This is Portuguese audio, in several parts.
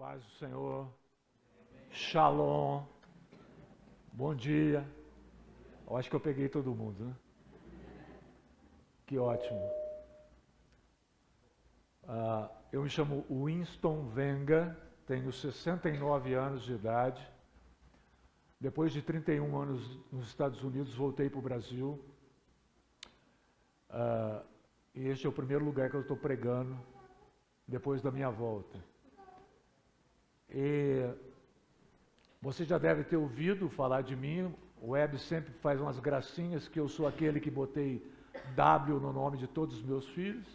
Paz do Senhor. Shalom. Bom dia. Eu acho que eu peguei todo mundo, né? Que ótimo. Eu me chamo Winston Venga, tenho 69 anos de idade. Depois de 31 anos nos Estados Unidos, voltei para o Brasil. E este é o primeiro lugar que eu estou pregando depois da minha volta. E você já deve ter ouvido falar de mim. O Web sempre faz umas gracinhas que eu sou aquele que botei W no nome de todos os meus filhos.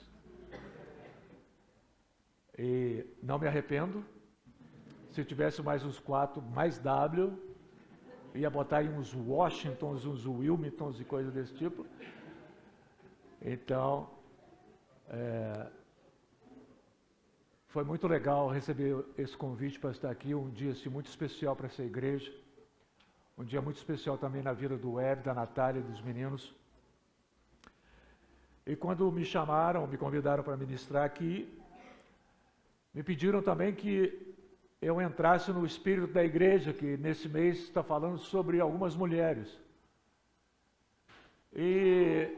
E não me arrependo. Se tivesse mais uns 4, mais W, ia botar aí uns Washingtons, uns Wilmingtons e coisas desse tipo. Então, foi muito legal receber esse convite para estar aqui, um dia assim, muito especial para essa igreja, um dia muito especial também na vida do Web, da Natália e dos meninos. E quando me chamaram, me convidaram para ministrar aqui, me pediram também que eu entrasse no espírito da igreja, que nesse mês está falando sobre algumas mulheres. E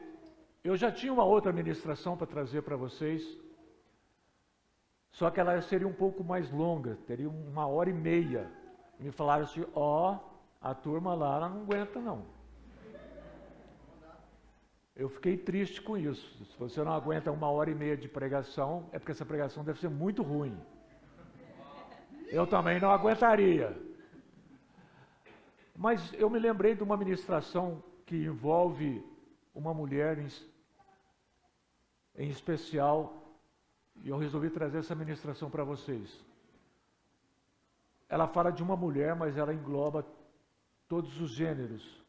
eu já tinha uma outra ministração para trazer para vocês, só que ela seria um pouco mais longa, teria 1h30. E me falaram assim, a turma lá ela não aguenta não. Eu fiquei triste com isso. Se você não aguenta 1h30 de pregação, é porque essa pregação deve ser muito ruim. Eu também não aguentaria. Mas eu me lembrei de uma ministração que envolve uma mulher em especial, e eu resolvi trazer essa ministração para vocês. Ela fala de uma mulher, mas ela engloba todos os gêneros.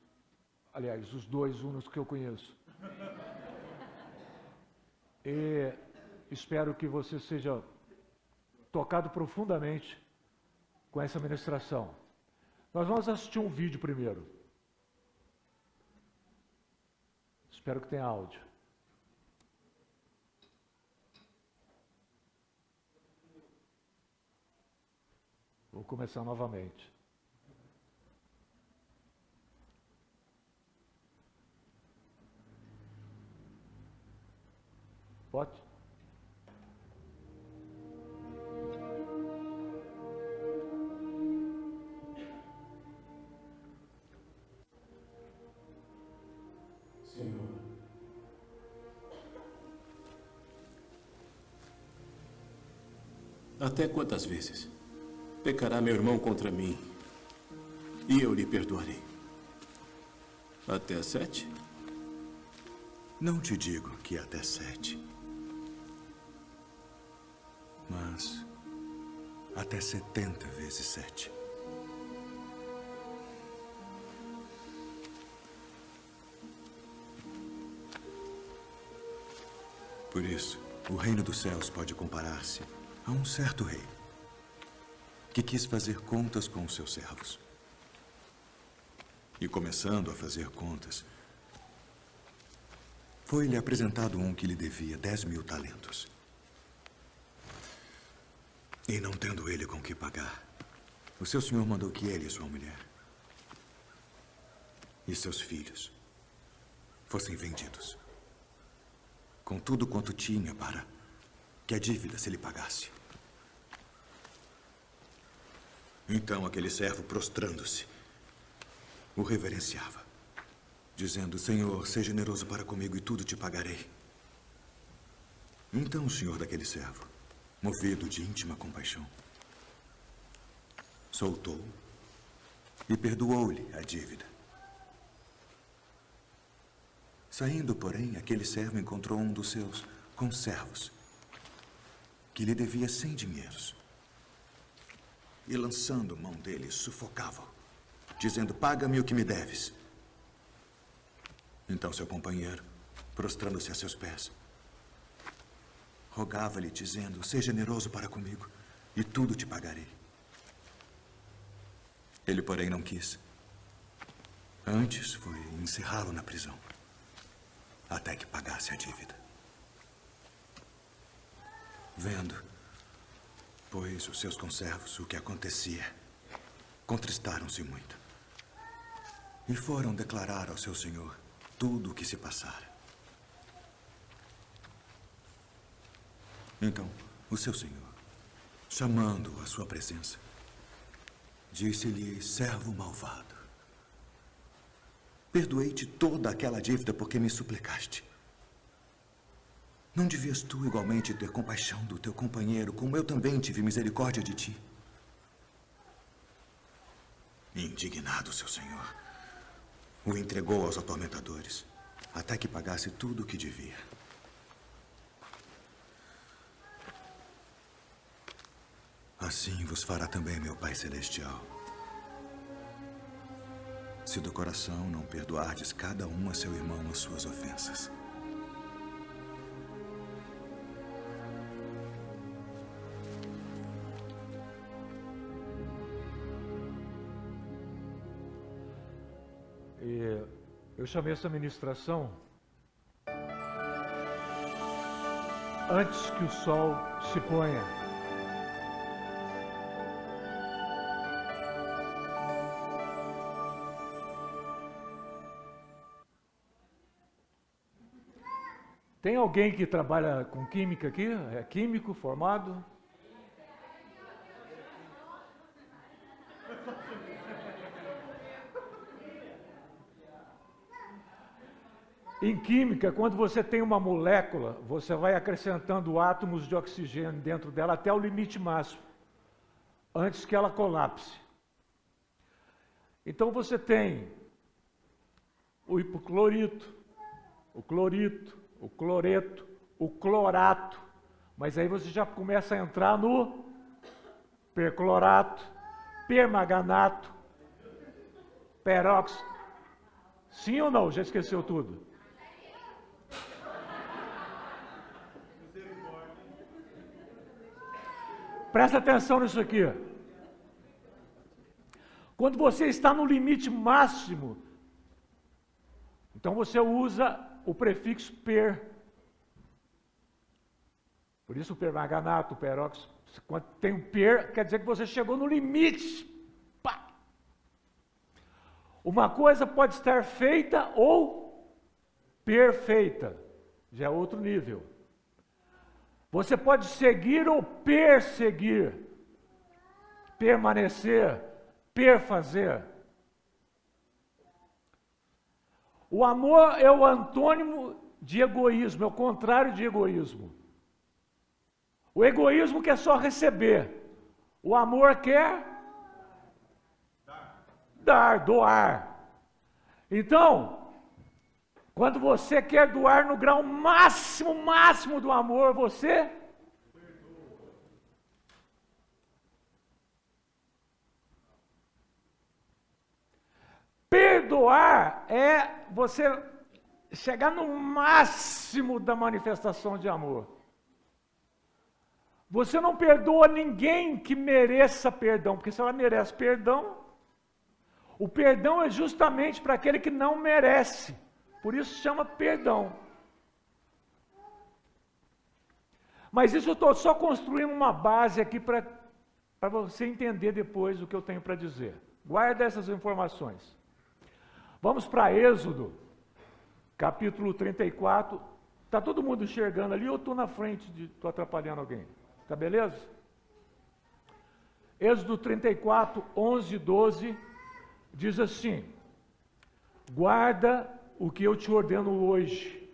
Aliás, os dois únicos que eu conheço. E espero que você seja tocado profundamente com essa ministração. Nós vamos assistir um vídeo primeiro. Espero que tenha áudio. Vou começar novamente. Pode? Senhor, até quantas vezes pecará meu irmão contra mim e eu lhe perdoarei? Até 7? Não te digo que até 7, mas até 70 vezes 7. Por isso, o reino dos céus pode comparar-se a um certo rei que quis fazer contas com os seus servos. E começando a fazer contas, foi-lhe apresentado um que lhe devia 10.000 talentos. E não tendo ele com que pagar, o seu senhor mandou que ele e sua mulher e seus filhos fossem vendidos, com tudo quanto tinha, para que a dívida se lhe pagasse. Então aquele servo, prostrando-se, o reverenciava, dizendo: Senhor, seja generoso para comigo e tudo te pagarei. Então o senhor daquele servo, movido de íntima compaixão, soltou e perdoou-lhe a dívida. Saindo, porém, aquele servo encontrou um dos seus conservos, que lhe devia 100 dinheiros. E lançando mão dele, sufocava-o, dizendo: paga-me o que me deves. Então seu companheiro, prostrando-se a seus pés, rogava-lhe, dizendo: seja generoso para comigo e tudo te pagarei. Ele, porém, não quis. Antes foi encerrá-lo na prisão, até que pagasse a dívida. Vendo, pois, os seus conservos o que acontecia. Contristaram-se muito. E foram declarar ao seu senhor tudo o que se passara. Então, o seu senhor, chamando-o à sua presença, disse-lhe: servo malvado, perdoei-te toda aquela dívida porque me suplicaste. Não devias tu igualmente ter compaixão do teu companheiro, como eu também tive misericórdia de ti? Indignado, seu senhor o entregou aos atormentadores, até que pagasse tudo o que devia. Assim vos fará também meu Pai Celestial, se do coração não perdoardes cada um a seu irmão as suas ofensas. Eu chamei essa ministração antes que o sol se ponha. Tem alguém que trabalha com química aqui? É químico formado? Em química, quando você tem uma molécula, você vai acrescentando átomos de oxigênio dentro dela até o limite máximo, antes que ela colapse. Então você tem o hipoclorito, o clorito, o cloreto, o clorato, mas aí você já começa a entrar no perclorato, permanganato, peróxido. Sim ou não? Já esqueceu tudo? Presta atenção nisso aqui. Quando você está no limite máximo, então você usa o prefixo per. Por isso o permanganato, o peróxido, quando tem um per, quer dizer que você chegou no limite. Pá! Uma coisa pode estar feita ou perfeita, já é outro nível. Você pode seguir ou perseguir, permanecer, perfazer. O amor é o antônimo de egoísmo, é o contrário de egoísmo. O egoísmo quer só receber, o amor quer dar, doar. Então, quando você quer doar no grau máximo do amor, você perdoar é você chegar no máximo da manifestação de amor. Você não perdoa ninguém que mereça perdão, porque se ela merece perdão, o perdão é justamente para aquele que não merece. Por isso chama perdão. Mas isso eu estou só construindo uma base aqui para você entender depois o que eu tenho para dizer. Guarda essas informações. Vamos para Êxodo, capítulo 34. Está todo mundo enxergando ali ou estou na frente, estou atrapalhando alguém? Tá beleza? Êxodo 34, 11 e 12, diz assim: guarda o que eu te ordeno hoje.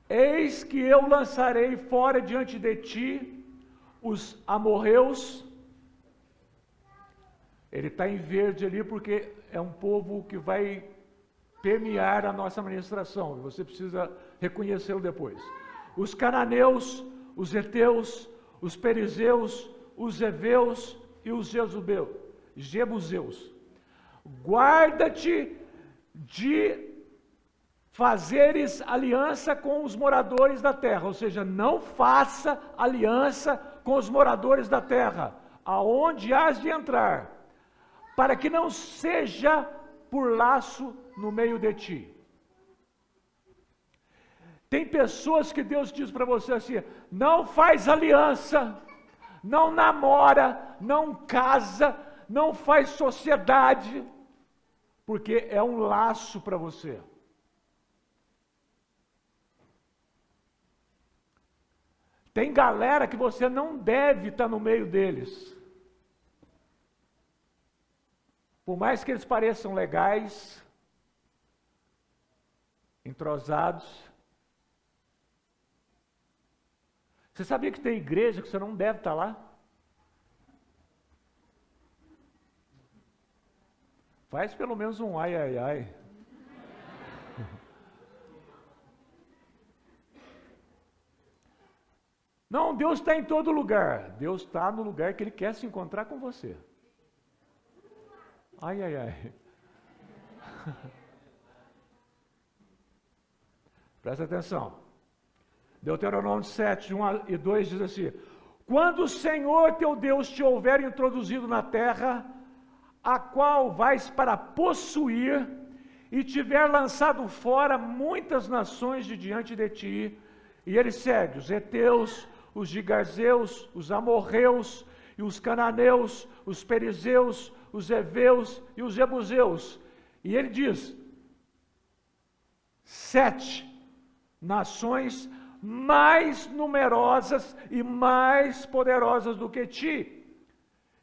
Eis que eu lançarei fora diante de ti os amorreus. Ele está em verde ali porque é um povo que vai permear a nossa administração. Você precisa reconhecê-lo depois. Os cananeus, os heteus, os perizeus, os heveus e os jebuseus. Guarda-te de fazeres aliança com os moradores da terra, ou seja, não faça aliança com os moradores da terra, aonde has de entrar, para que não seja por laço no meio de ti. Tem pessoas que Deus diz para você assim: não faz aliança, não namora, não casa, não faz sociedade, porque é um laço para você. Tem galera que você não deve estar no meio deles. Por mais que eles pareçam legais, entrosados. Você sabia que tem igreja que você não deve estar lá? Faz pelo menos um ai, ai, ai. Não, Deus está em todo lugar. Deus está no lugar que Ele quer se encontrar com você. Ai, ai, ai. Presta atenção. Deuteronômio 7, 1 e 2 diz assim: quando o Senhor teu Deus te houver introduzido na terra, a qual vais para possuir, e tiver lançado fora muitas nações de diante de ti, e ele segue os heteus, os gigarzeus, os amorreus, e os cananeus, os perizeus, os heveus e os jebuseus. E ele diz: 7 nações mais numerosas e mais poderosas do que ti,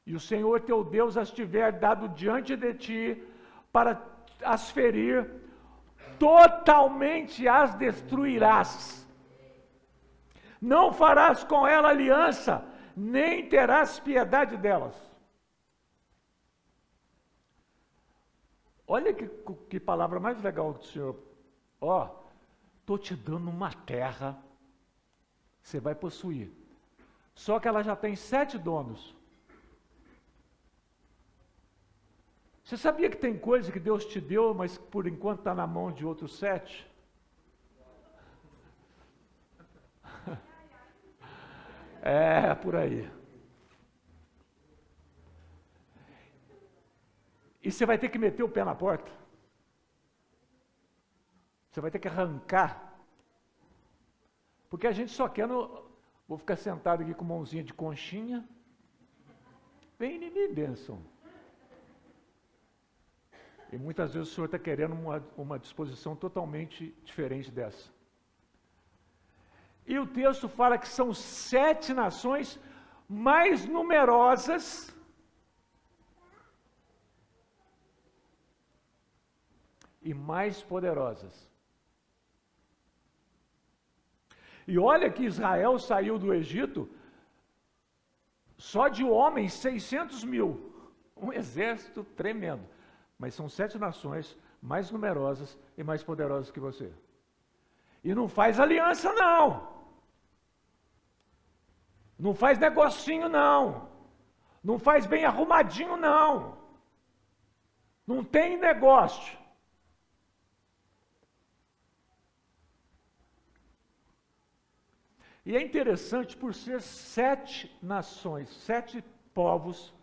e o Senhor teu Deus as tiver dado diante de ti, para as ferir, totalmente as destruirás. Não farás com ela aliança, nem terás piedade delas. Olha que palavra mais legal do Senhor. Ó, estou te dando uma terra, você vai possuir. Só que ela já tem 7 donos. Você sabia que tem coisa que Deus te deu, mas por enquanto está na mão de outros 7? É, por aí. E você vai ter que meter o pé na porta. Você vai ter que arrancar. Porque a gente só quer vou ficar sentado aqui com mãozinha de conchinha. Vem em mim, bênção. E muitas vezes o Senhor está querendo uma disposição totalmente diferente dessa. E o texto fala que são 7 nações mais numerosas e mais poderosas. E olha que Israel saiu do Egito só de homens 600 mil. Um exército tremendo. Mas são 7 nações mais numerosas e mais poderosas que você. E não faz aliança, não. Não faz negocinho, não. Não faz bem arrumadinho, não. Não tem negócio. E é interessante por ser 7 nações, 7 povos.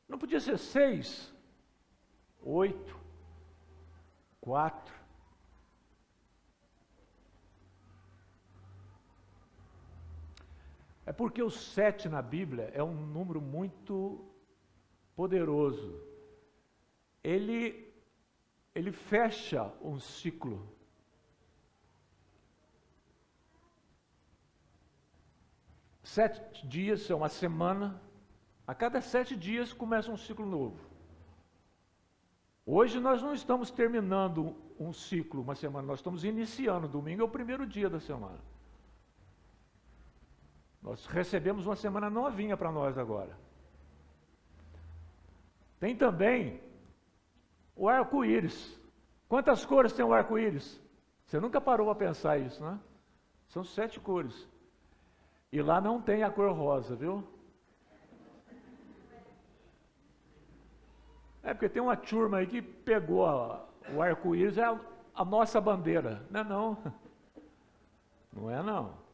Não podia ser 6, 8, 4. É porque o 7 na Bíblia é um número muito poderoso. Ele fecha um ciclo. Sete dias é uma semana. A cada 7 dias começa um ciclo novo. Hoje nós não estamos terminando um ciclo, uma semana, nós estamos iniciando. Domingo é o primeiro dia da semana. Nós recebemos uma semana novinha para nós agora. Tem também o arco-íris. Quantas cores tem o arco-íris? Você nunca parou para pensar isso, né? São 7 cores. E lá não tem a cor rosa, viu? É porque tem uma turma aí que pegou o arco-íris, é a nossa bandeira. Não é não. Não é não.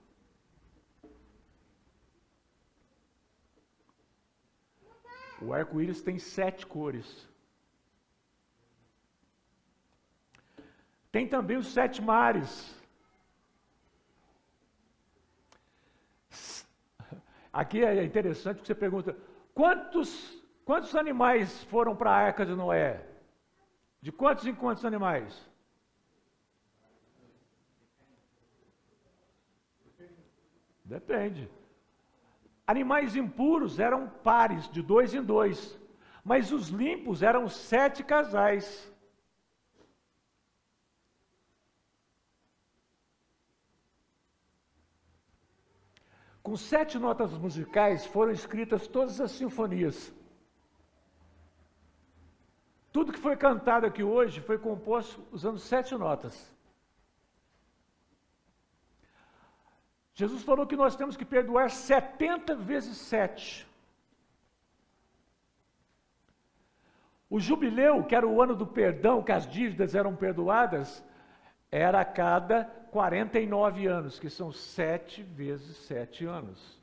O arco-íris tem 7 cores. Tem também os 7 mares. Aqui é interessante que você pergunta, quantos animais foram para a Arca de Noé? De quantos em quantos animais? Depende. Animais impuros eram pares, de 2 em 2. Mas os limpos eram 7 casais. Com 7 notas musicais foram escritas todas as sinfonias. Tudo que foi cantado aqui hoje foi composto usando 7 notas. Jesus falou que nós temos que perdoar 70 vezes 7. O jubileu, que era o ano do perdão, que as dívidas eram perdoadas, era a cada 49 anos, que são 7 vezes 7 anos.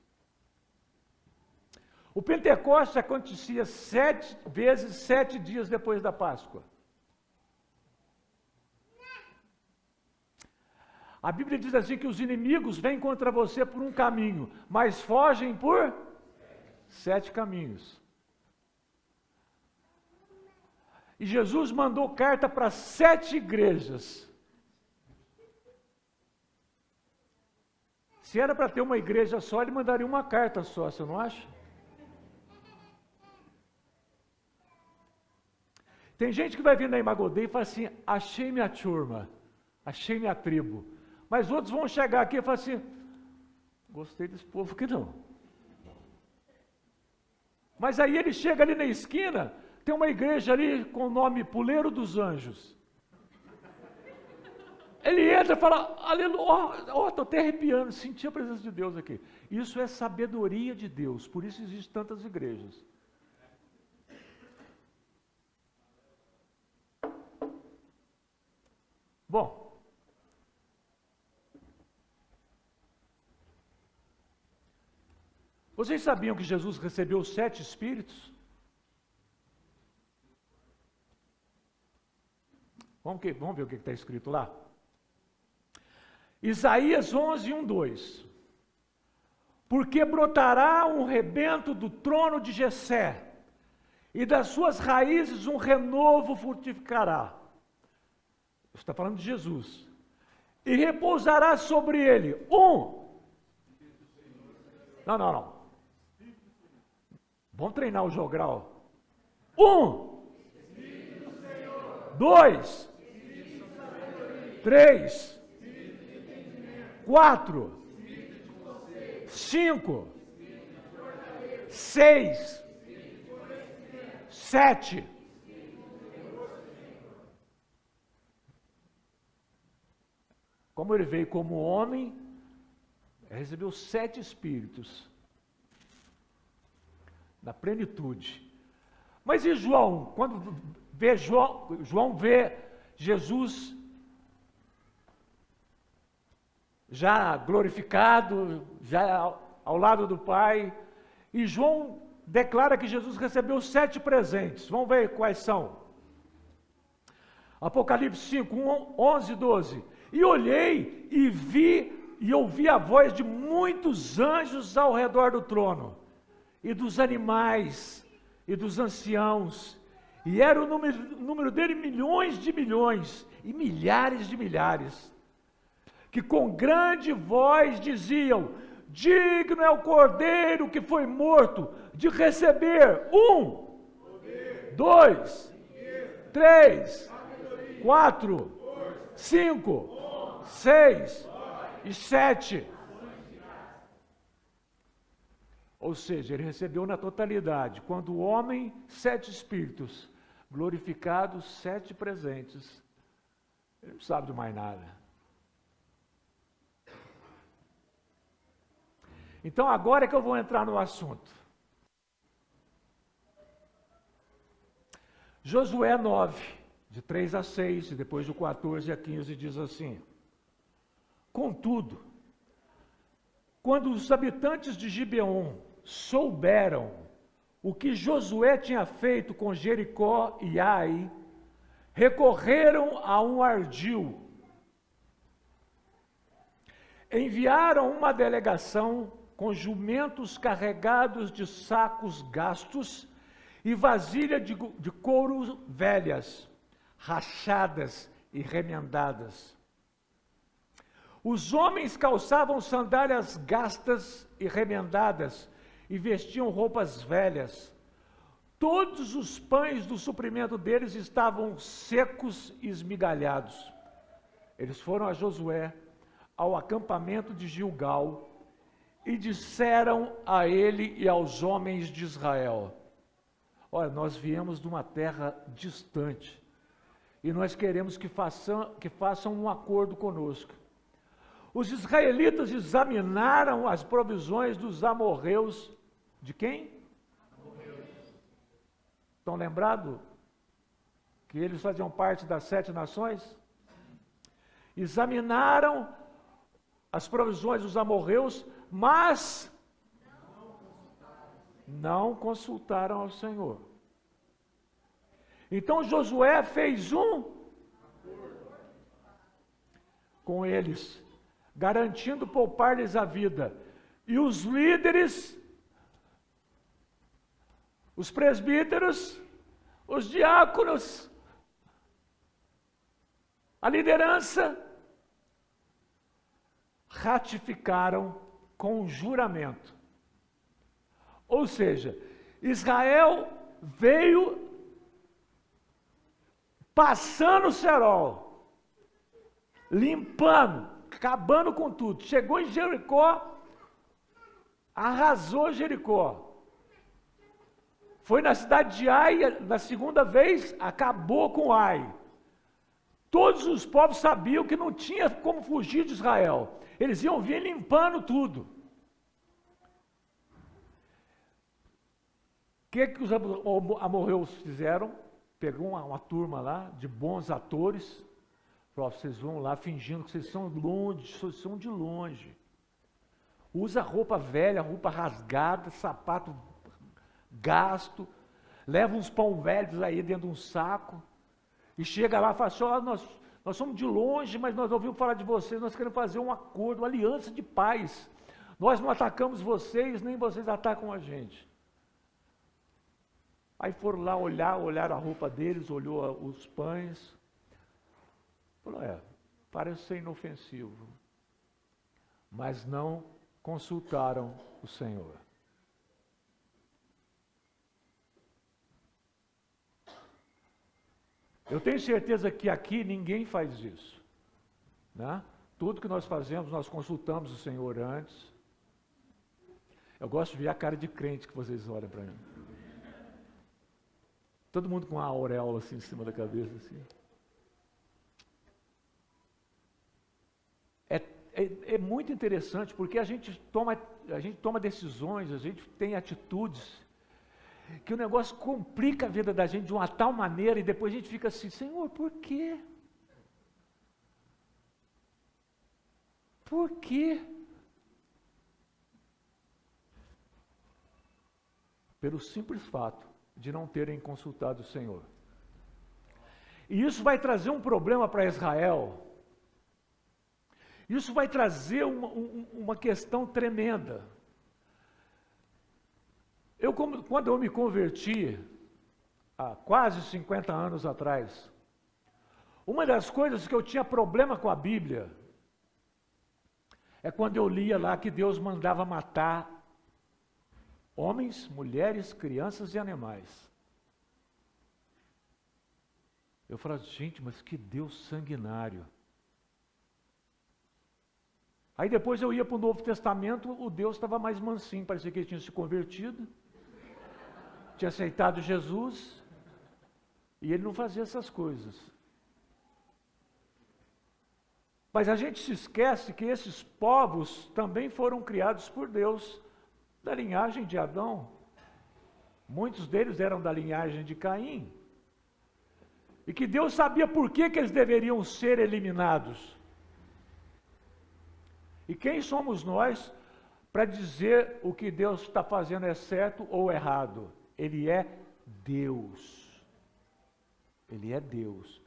O Pentecostes acontecia 7 vezes 7 dias depois da Páscoa. A Bíblia diz assim que os inimigos vêm contra você por um caminho, mas fogem por 7 caminhos. E Jesus mandou carta para 7 igrejas. Se era para ter uma igreja só, ele mandaria uma carta só, você não acha? Tem gente que vai vir na Imagodê e fala assim, achei minha turma, achei minha tribo. Mas outros vão chegar aqui e falar assim, gostei desse povo aqui não. Mas aí ele chega ali na esquina, tem uma igreja ali com o nome Puleiro dos Anjos. Ele entra e fala, aleluia, estou até arrepiando, senti a presença de Deus aqui. Isso é sabedoria de Deus, por isso existem tantas igrejas. Bom, vocês sabiam que Jesus recebeu 7 espíritos? Vamos ver o que está escrito lá? Isaías 11, 1, 2. Porque brotará um rebento do trono de Jessé, e das suas raízes um renovo frutificará. Está falando de Jesus. E repousará sobre ele Não. Vamos treinar o jogral. 2, 3, 4, 5, 6, 7. Como ele veio como homem, recebeu 7 espíritos. Na plenitude. Mas e João? Quando vê João vê Jesus já glorificado, já ao lado do Pai, e João declara que Jesus recebeu 7 presentes. Vamos ver quais são. Apocalipse 5, 11 e 12. E olhei e vi e ouvi a voz de muitos anjos ao redor do trono, e dos animais, e dos anciãos, e era o número dele milhões de milhões, e milhares de milhares, que com grande voz diziam, digno é o Cordeiro que foi morto, de receber 2, 3, 4, 5, 6 e 7. Ou seja, ele recebeu na totalidade. Quando o homem, 7 espíritos, glorificados, 7 presentes. Ele não sabe de mais nada. Então agora é que eu vou entrar no assunto. Josué 9, de 3 a 6, e depois do 14 a 15, diz assim: contudo, quando os habitantes de Gibeon souberam o que Josué tinha feito com Jericó e Ai, recorreram a um ardil. Enviaram uma delegação com jumentos carregados de sacos gastos e vasilha de couro velhas, rachadas e remendadas. Os homens calçavam sandálias gastas e remendadas e vestiam roupas velhas. Todos os pães do suprimento deles estavam secos e esmigalhados. Eles foram a Josué, ao acampamento de Gilgal, e disseram a ele e aos homens de Israel: olha, nós viemos de uma terra distante, e nós queremos que façam um acordo conosco. Os israelitas examinaram as provisões dos amorreus. De quem? Estão lembrados que eles faziam parte das 7 nações? Examinaram as provisões dos amorreus, mas não consultaram ao Senhor. Então Josué fez com eles, garantindo poupar-lhes a vida. E os líderes, os presbíteros, os diáconos, a liderança, ratificaram com juramento. Ou seja, Israel veio passando o cerol, limpando, acabando com tudo. Chegou em Jericó, arrasou Jericó. Foi na cidade de Ai, na segunda vez, acabou com Ai. Todos os povos sabiam que não tinha como fugir de Israel. Eles iam vir limpando tudo. O que os amorreus fizeram? Pegou uma turma lá, de bons atores, falou: vocês vão lá fingindo que vocês são de longe. Usa roupa velha, roupa rasgada, sapato gasto, leva uns pão velhos aí dentro de um saco, e chega lá e fala assim: ó, nós somos de longe, mas nós ouvimos falar de vocês, nós queremos fazer um acordo, uma aliança de paz. Nós não atacamos vocês, nem vocês atacam a gente. Aí foram lá olharam a roupa deles, olhou os pães, falou: parece ser inofensivo, mas não consultaram o Senhor. Eu tenho certeza que aqui ninguém faz isso, né? Tudo que nós fazemos, nós consultamos o Senhor antes. Eu gosto de ver a cara de crente que vocês olham para mim. Todo mundo com uma auréola assim em cima da cabeça, assim. É muito interessante, porque a gente toma decisões, a gente tem atitudes, que o negócio complica a vida da gente de uma tal maneira, e depois a gente fica assim: Senhor, por quê? Por quê? Pelo simples fato de não terem consultado o Senhor. E isso vai trazer um problema para Israel. Isso vai trazer uma questão tremenda. Quando eu me converti, há quase 50 anos atrás, uma das coisas que eu tinha problema com a Bíblia é quando eu lia lá que Deus mandava matar homens, mulheres, crianças e animais. Eu falava: gente, mas que Deus sanguinário. Aí depois eu ia para o Novo Testamento, o Deus estava mais mansinho, parecia que ele tinha se convertido, tinha aceitado Jesus, e ele não fazia essas coisas. Mas a gente se esquece que esses povos também foram criados por Deus, da linhagem de Adão. Muitos deles eram da linhagem de Caim. E que Deus sabia por que eles deveriam ser eliminados. E quem somos nós para dizer o que Deus está fazendo é certo ou errado? Ele é Deus. Ele é Deus.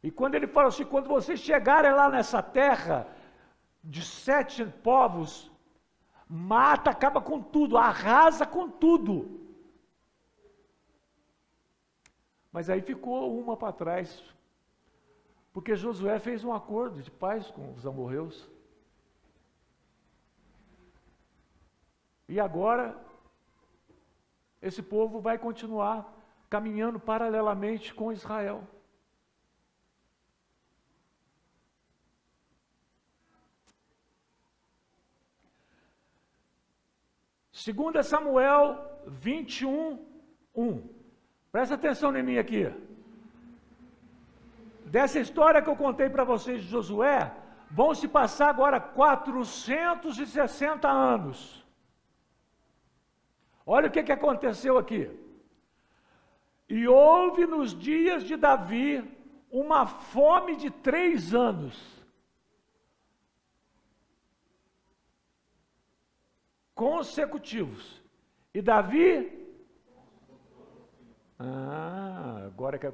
E quando ele fala assim: quando vocês chegarem lá nessa terra de 7 povos, Mata, acaba com tudo, arrasa com tudo. Mas aí ficou uma para trás, porque Josué fez um acordo de paz com os amorreus. E agora, esse povo vai continuar caminhando paralelamente com Israel. Segunda Samuel 21:1. Presta atenção em mim aqui. Dessa história que eu contei para vocês de Josué, vão se passar agora 460 anos. Olha o que aconteceu aqui. E houve nos dias de Davi uma fome de 3 anos. Consecutivos. E Davi... agora que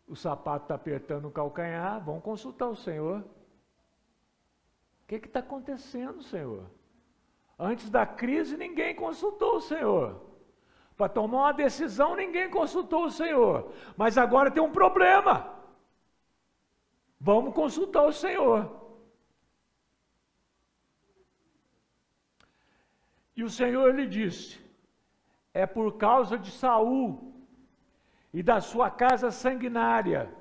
o sapato está apertando o calcanhar, vamos consultar o Senhor. O que está acontecendo, Senhor? Antes da crise, ninguém consultou o Senhor. Para tomar uma decisão, ninguém consultou o Senhor. Mas agora tem um problema. Vamos consultar o Senhor. E o Senhor lhe disse: é por causa de Saul e da sua casa sanguinária,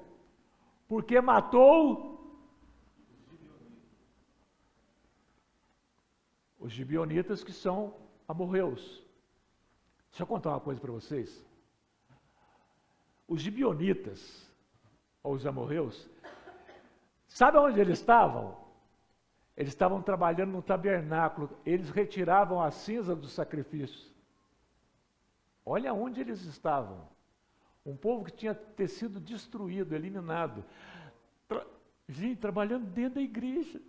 porque matou os gibeonitas, que são amorreus. Deixa eu contar uma coisa para vocês. Os gibeonitas, ou os amorreus, sabe onde eles estavam? Eles estavam trabalhando no tabernáculo, eles retiravam a cinza dos sacrifícios. Olha onde eles estavam. Um povo que tinha ter sido destruído, eliminado. Gente, trabalhando dentro da igreja.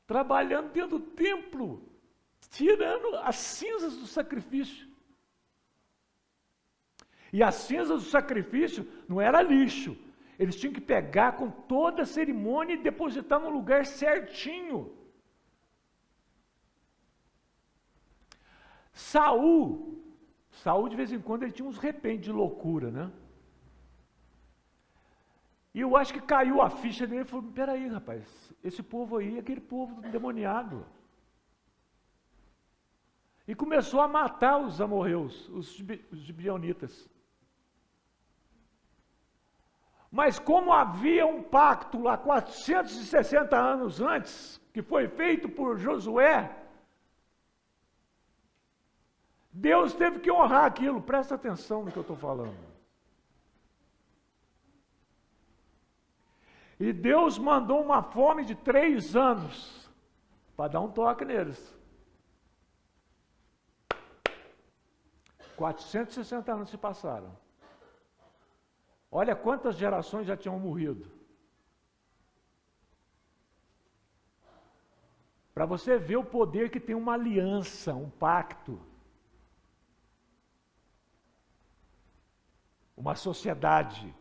Trabalhando dentro do templo. Tirando as cinzas do sacrifício. E as cinzas do sacrifício não era lixo. Eles tinham que pegar com toda a cerimônia e depositar no lugar certinho. Saul de vez em quando ele tinha uns repentes de loucura, né? E eu acho que caiu a ficha dele e falou: peraí, rapaz, esse povo aí é aquele povo endemoniado. E começou a matar os amorreus, os gibeonitas. Mas como havia um pacto lá 460 anos antes, que foi feito por Josué, Deus teve que honrar aquilo. Presta atenção no que eu estou falando. E Deus mandou uma fome de 3 anos para dar um toque neles. 460 anos se passaram. Olha quantas gerações já tinham morrido. Para você ver o poder que tem uma aliança, um pacto. Uma sociedade.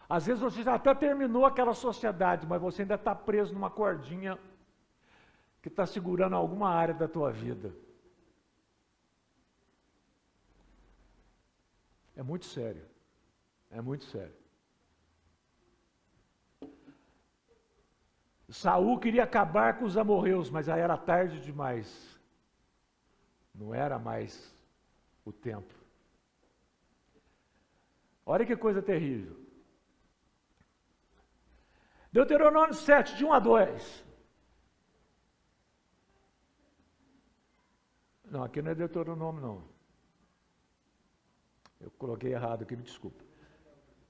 Às vezes você já até terminou aquela sociedade, mas você ainda está preso numa cordinha que está segurando alguma área da tua vida. É muito sério. É muito sério. Saul queria acabar com os amorreus, mas já era tarde demais. Não era mais o tempo. Olha que coisa terrível. Deuteronômio 7, de 1 a 2. Não, aqui não é Deuteronômio, não. Eu coloquei errado aqui, me desculpa.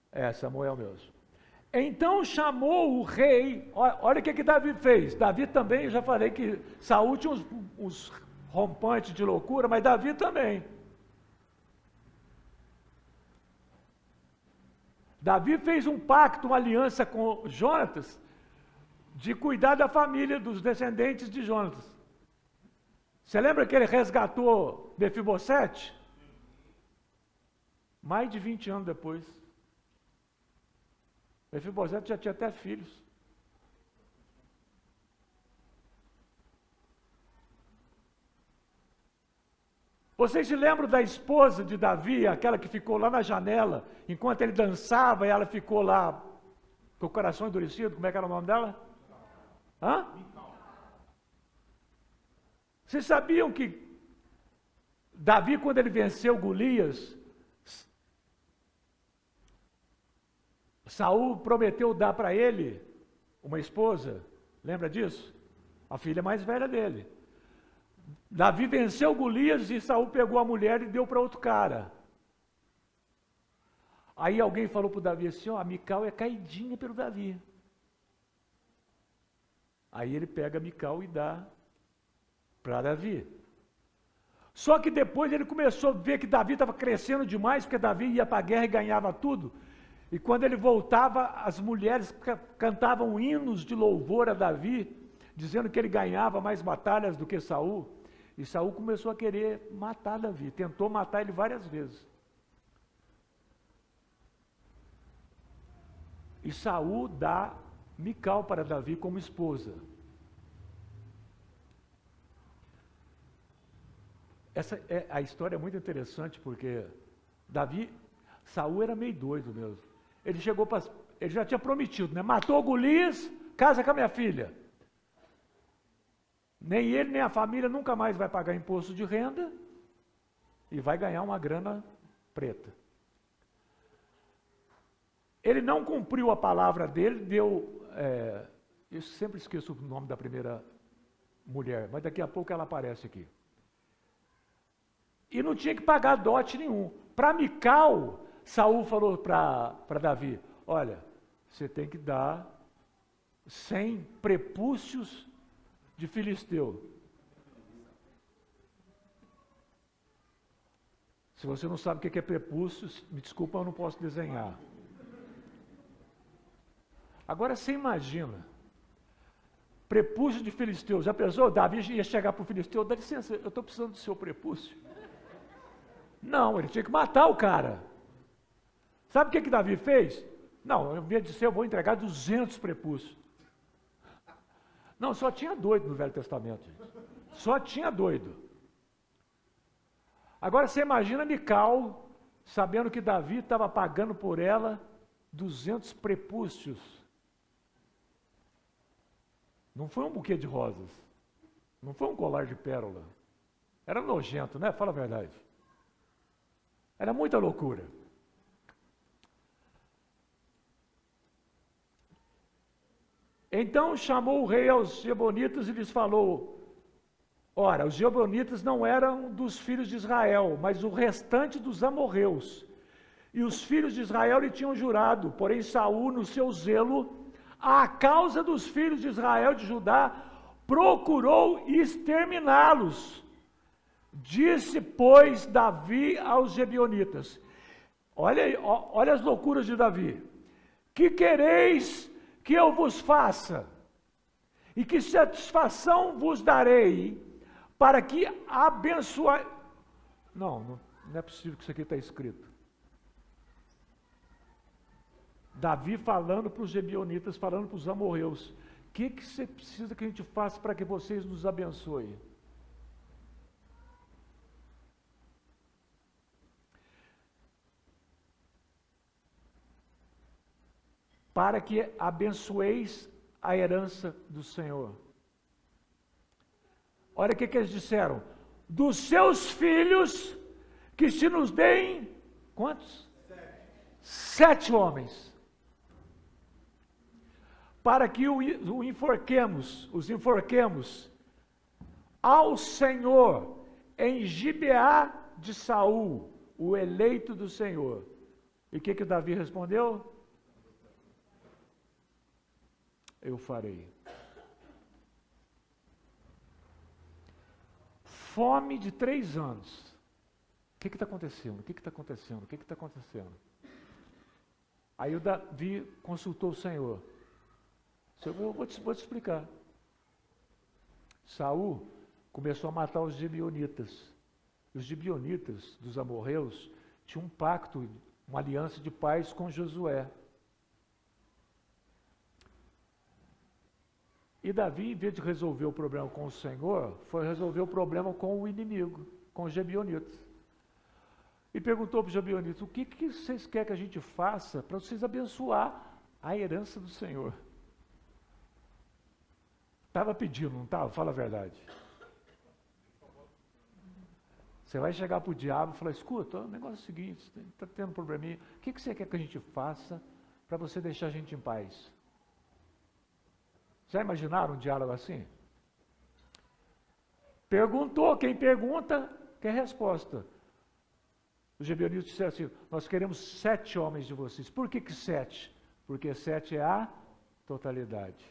É Samuel mesmo. Então chamou o rei, olha o que Davi fez. Davi também, eu já falei que Saul tinha uns rompantes de loucura, mas Davi também. Davi fez um pacto, uma aliança com Jonatas, de cuidar da família, dos descendentes de Jonatas. Você lembra que ele resgatou Mefibosete? Mais de 20 anos depois. Mefibosete já tinha até filhos. Vocês se lembram da esposa de Davi, aquela que ficou lá na janela, enquanto ele dançava e ela ficou lá com o coração endurecido? Como é que era o nome dela? Hã? Vocês sabiam que Davi, quando ele venceu Golias, Saul prometeu dar para ele uma esposa? Lembra disso? A filha mais velha dele. Davi venceu Golias e Saul pegou a mulher e deu para outro cara. Aí alguém falou para o Davi assim, ó, a Mical é caidinha pelo Davi. Aí ele pega a Mical e dá para Davi. Só que depois ele começou a ver que Davi estava crescendo demais, porque Davi ia para a guerra e ganhava tudo. E quando ele voltava, as mulheres cantavam hinos de louvor a Davi, dizendo que ele ganhava mais batalhas do que Saul. E Saul começou a querer matar Davi, tentou matar ele várias vezes. E Saul dá Mical para Davi como esposa. A história é muito interessante, porque Saul era meio doido mesmo. Ele ele já tinha prometido, né? Matou Golias, casa com a minha filha. Nem ele, nem a família nunca mais vai pagar imposto de renda e vai ganhar uma grana preta. Ele não cumpriu a palavra dele, eu sempre esqueço o nome da primeira mulher, mas daqui a pouco ela aparece aqui. E não tinha que pagar dote nenhum. Para Mical, Saul falou para Davi, olha, você tem que dar 100 prepúcios de filisteu. Se você não sabe o que é prepúcio, me desculpa, eu não posso desenhar. Agora você imagina, prepúcio de filisteu. Já pensou? Davi ia chegar para o filisteu, dá licença, eu estou precisando do seu prepúcio. Não, ele tinha que matar o cara. Sabe o que Davi fez? Não, ao invés de ser, eu vou entregar 200 prepúcios. Não, só tinha doido no Velho Testamento, gente. Só tinha doido. Agora você imagina Mical, sabendo que Davi estava pagando por ela 200 prepúcios. Não foi um buquê de rosas. Não foi um colar de pérola. Era nojento, né? Fala a verdade. Era muita loucura. Então chamou o rei aos Gibeonitas e lhes falou, ora, os Gibeonitas não eram dos filhos de Israel, mas o restante dos amorreus. E os filhos de Israel lhe tinham jurado, porém Saul, no seu zelo, à causa dos filhos de Israel de Judá, procurou exterminá-los. Disse, pois, Davi aos Gibeonitas, olha as loucuras de Davi, que quereis que eu vos faça, e que satisfação vos darei, para que abençoe... Não é possível que isso aqui está escrito. Davi falando para os Gibeonitas, falando para os amorreus, o que você precisa que a gente faça para que vocês nos abençoem? Para que abençoeis a herança do Senhor. Olha o que eles disseram. Dos seus filhos, que se nos deem, quantos? 7 homens. Para que os enforquemos ao Senhor em Gibeá de Saul, o eleito do Senhor. E o que Davi respondeu? Eu farei. Fome de 3 anos. O que está acontecendo? O que está acontecendo? O que está acontecendo? Aí o Davi consultou o Senhor. Eu vou te explicar. Saul começou a matar os gibeonitas. Os gibeonitas dos amorreus tinham um pacto, uma aliança de paz com Josué. E Davi, em vez de resolver o problema com o Senhor, foi resolver o problema com o inimigo, com os Gebionitas. E perguntou para os Gebionitas, o que vocês querem que a gente faça para vocês abençoar a herança do Senhor? Estava pedindo, não estava? Fala a verdade. Você vai chegar para o diabo e falar, escuta, o negócio é o seguinte, está tendo um probleminha, o que você quer que a gente faça para você deixar a gente em paz? Já imaginaram um diálogo assim? Perguntou, quem pergunta, quer resposta. Os Gebionitas disseram assim, nós queremos 7 homens de vocês. Por que 7? Porque 7 é a totalidade.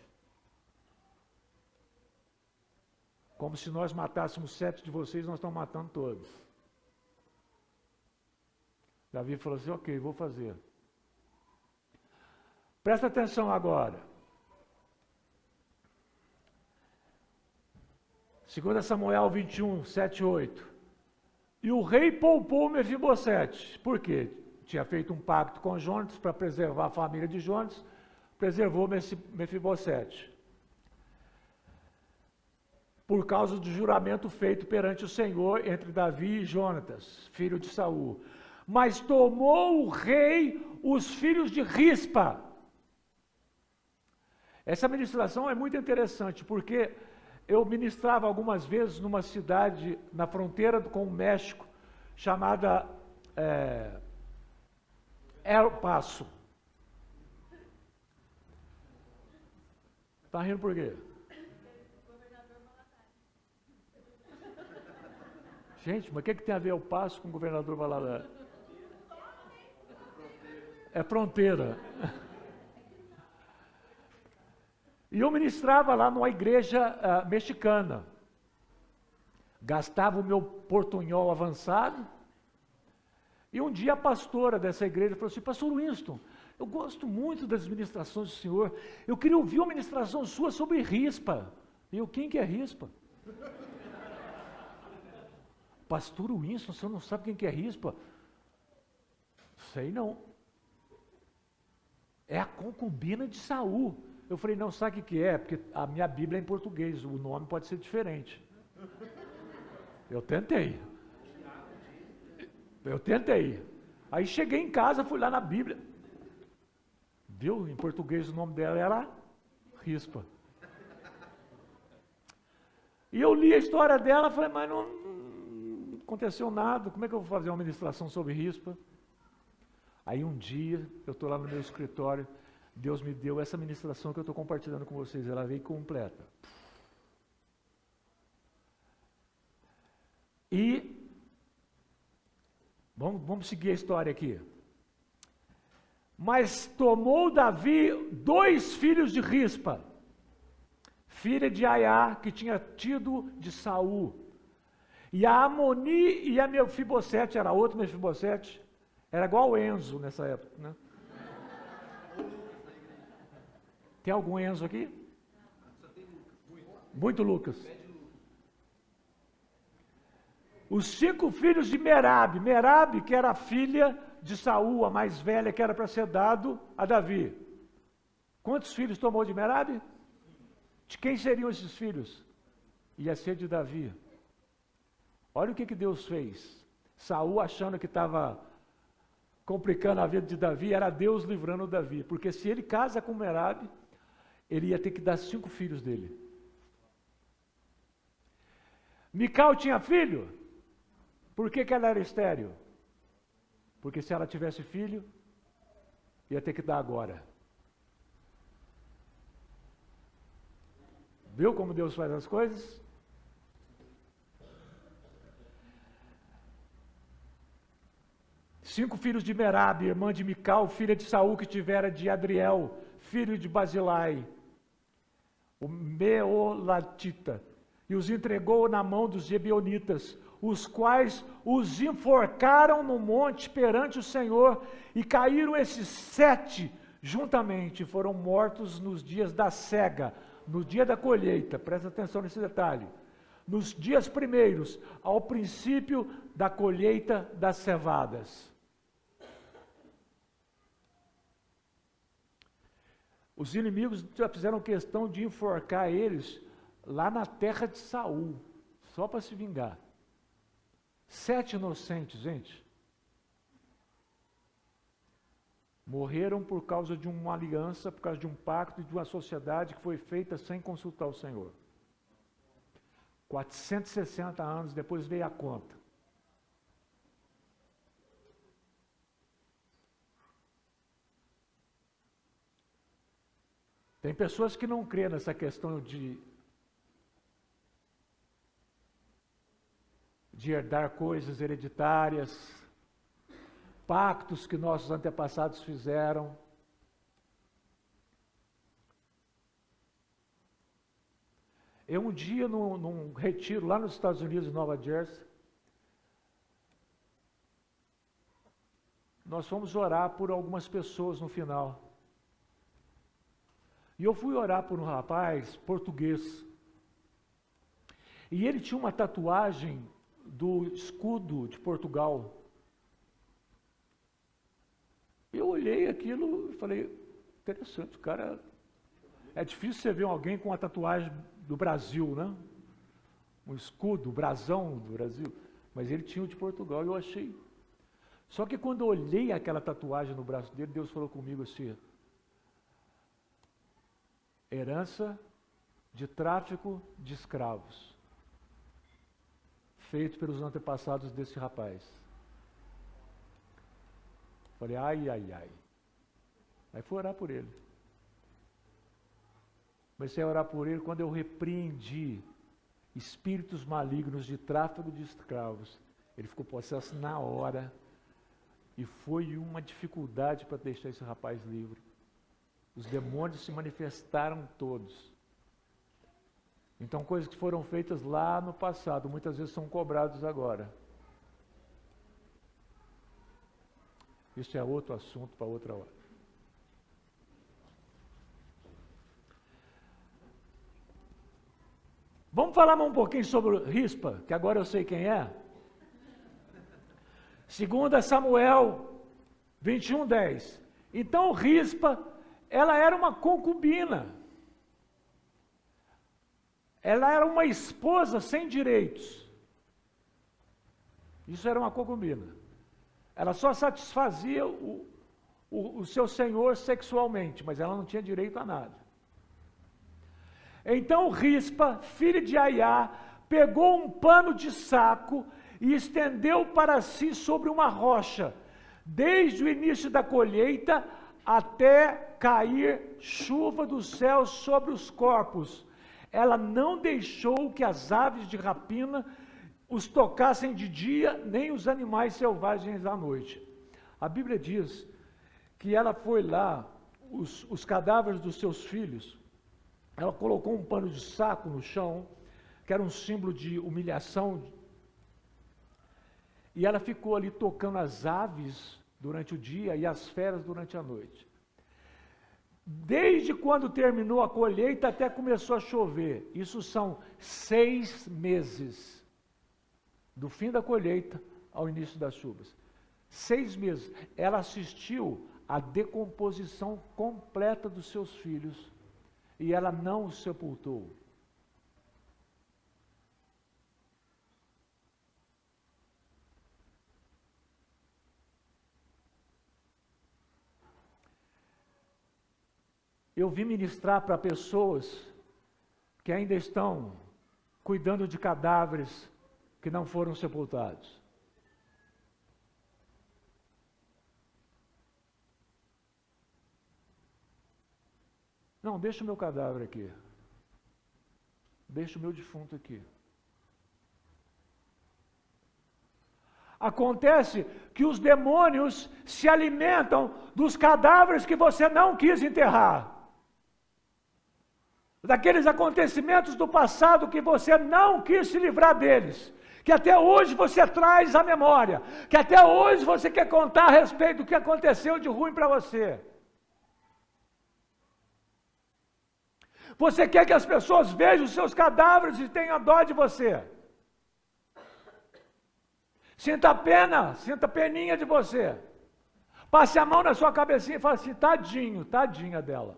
Como se nós matássemos 7 de vocês, nós estamos matando todos. Davi falou assim, ok, vou fazer. Presta atenção agora. 2 Samuel 21, 7 e 8. E o rei poupou Mefibosete. Por quê? Tinha feito um pacto com Jonatas para preservar a família de Jonatas, preservou Mefibosete. Por causa do juramento feito perante o Senhor entre Davi e Jonatas, filho de Saul. Mas tomou o rei os filhos de Rispa. Essa ministração é muito interessante, porque eu ministrava algumas vezes numa cidade na fronteira com o México, chamada El Paso. Está rindo por quê? Gente, mas o que tem a ver El Paso com o governador Valadares? É fronteira. E eu ministrava lá numa igreja mexicana. Gastava o meu portunhol avançado. E um dia a pastora dessa igreja falou assim, pastor Winston, eu gosto muito das ministrações do senhor. Eu queria ouvir uma ministração sua sobre rispa. E eu, quem que é rispa? Pastor Winston, você não sabe quem que é rispa? Sei não. É a concubina de Saul. Eu falei, não, sabe o que é? Porque a minha Bíblia é em português, o nome pode ser diferente. Eu tentei. Aí cheguei em casa, fui lá na Bíblia. Viu? Em português o nome dela era Rispa. E eu li a história dela, falei, mas não aconteceu nada, como é que eu vou fazer uma ministração sobre Rispa? Aí um dia, eu estou lá no meu escritório, Deus me deu essa ministração que eu estou compartilhando com vocês, ela veio completa. E, vamos seguir a história aqui. Mas tomou Davi 2 filhos de Rispa, filha de Aiá, que tinha tido de Saul. E a Amoni e a Mefibosete, era outro Mefibosete, era igual o Enzo nessa época, né? Tem algum Enzo aqui? Muito Lucas. Os 5 filhos de Merabe. Merabe, que era a filha de Saul, a mais velha, que era para ser dado a Davi. Quantos filhos tomou de Merabe? De quem seriam esses filhos? Ia ser de Davi. Olha o que Deus fez. Saul, achando que estava complicando a vida de Davi, era Deus livrando Davi. Porque se ele casa com Merabe, ele ia ter que dar 5 filhos dele. Mical tinha filho? Por que ela era estéril? Porque se ela tivesse filho, ia ter que dar agora. Viu como Deus faz as coisas? Cinco filhos de Merabe, irmã de Mical, filha de Saul, que tivera de Adriel, filho de Basilai, o Meolatita, e os entregou na mão dos Gebionitas, os quais os enforcaram no monte perante o Senhor, e caíram esses 7 juntamente, foram mortos nos dias da cega, no dia da colheita, presta atenção nesse detalhe, nos dias primeiros, ao princípio da colheita das cevadas. Os inimigos já fizeram questão de enforcar eles lá na terra de Saul, só para se vingar. 7 inocentes, gente. Morreram por causa de uma aliança, por causa de um pacto e de uma sociedade que foi feita sem consultar o Senhor. 460 anos depois veio a conta. Tem pessoas que não crêem nessa questão de herdar coisas hereditárias, pactos que nossos antepassados fizeram. Eu um dia, num retiro lá nos Estados Unidos, em Nova Jersey, nós fomos orar por algumas pessoas no final. E eu fui orar por um rapaz português. E ele tinha uma tatuagem do escudo de Portugal. Eu olhei aquilo e falei, interessante, o cara... É difícil você ver alguém com uma tatuagem do Brasil, né? Um escudo, um brasão do Brasil. Mas ele tinha o de Portugal e eu achei. Só que quando eu olhei aquela tatuagem no braço dele, Deus falou comigo assim, herança de tráfico de escravos, feito pelos antepassados desse rapaz. Falei, ai, ai, ai. Aí fui orar por ele. Comecei a orar por ele quando eu repreendi espíritos malignos de tráfico de escravos. Ele ficou possesso na hora. E foi uma dificuldade para deixar esse rapaz livre. Os demônios se manifestaram todos. Então, coisas que foram feitas lá no passado, muitas vezes são cobradas agora. Isso é outro assunto para outra hora. Vamos falar mais um pouquinho sobre Rispa, que agora eu sei quem é. 2 Samuel 21:10. Então Rispa, ela era uma concubina. Ela era uma esposa sem direitos. Isso era uma concubina. Ela só satisfazia o seu senhor sexualmente, mas ela não tinha direito a nada. Então Rispa, filha de Aiá, pegou um pano de saco e estendeu para si sobre uma rocha, desde o início da colheita até cair chuva do céu sobre os corpos. Ela não deixou que as aves de rapina os tocassem de dia, nem os animais selvagens à noite. A Bíblia diz que ela foi lá, os cadáveres dos seus filhos, ela colocou um pano de saco no chão, que era um símbolo de humilhação, e ela ficou ali tocando as aves durante o dia e as feras durante a noite. Desde quando terminou a colheita até começou a chover. Isso são 6 meses. Do fim da colheita ao início das chuvas. 6 meses. Ela assistiu à decomposição completa dos seus filhos. E ela não os sepultou. Eu vim ministrar para pessoas que ainda estão cuidando de cadáveres que não foram sepultados. Não, deixa o meu cadáver aqui. Deixa o meu defunto aqui. Acontece que os demônios se alimentam dos cadáveres que você não quis enterrar. Daqueles acontecimentos do passado que você não quis se livrar deles. Que até hoje você traz à memória. Que até hoje você quer contar a respeito do que aconteceu de ruim para você. Você quer que as pessoas vejam os seus cadáveres e tenham dó de você. Sinta pena, sinta peninha de você. Passe a mão na sua cabecinha e fale assim, tadinho, tadinha dela.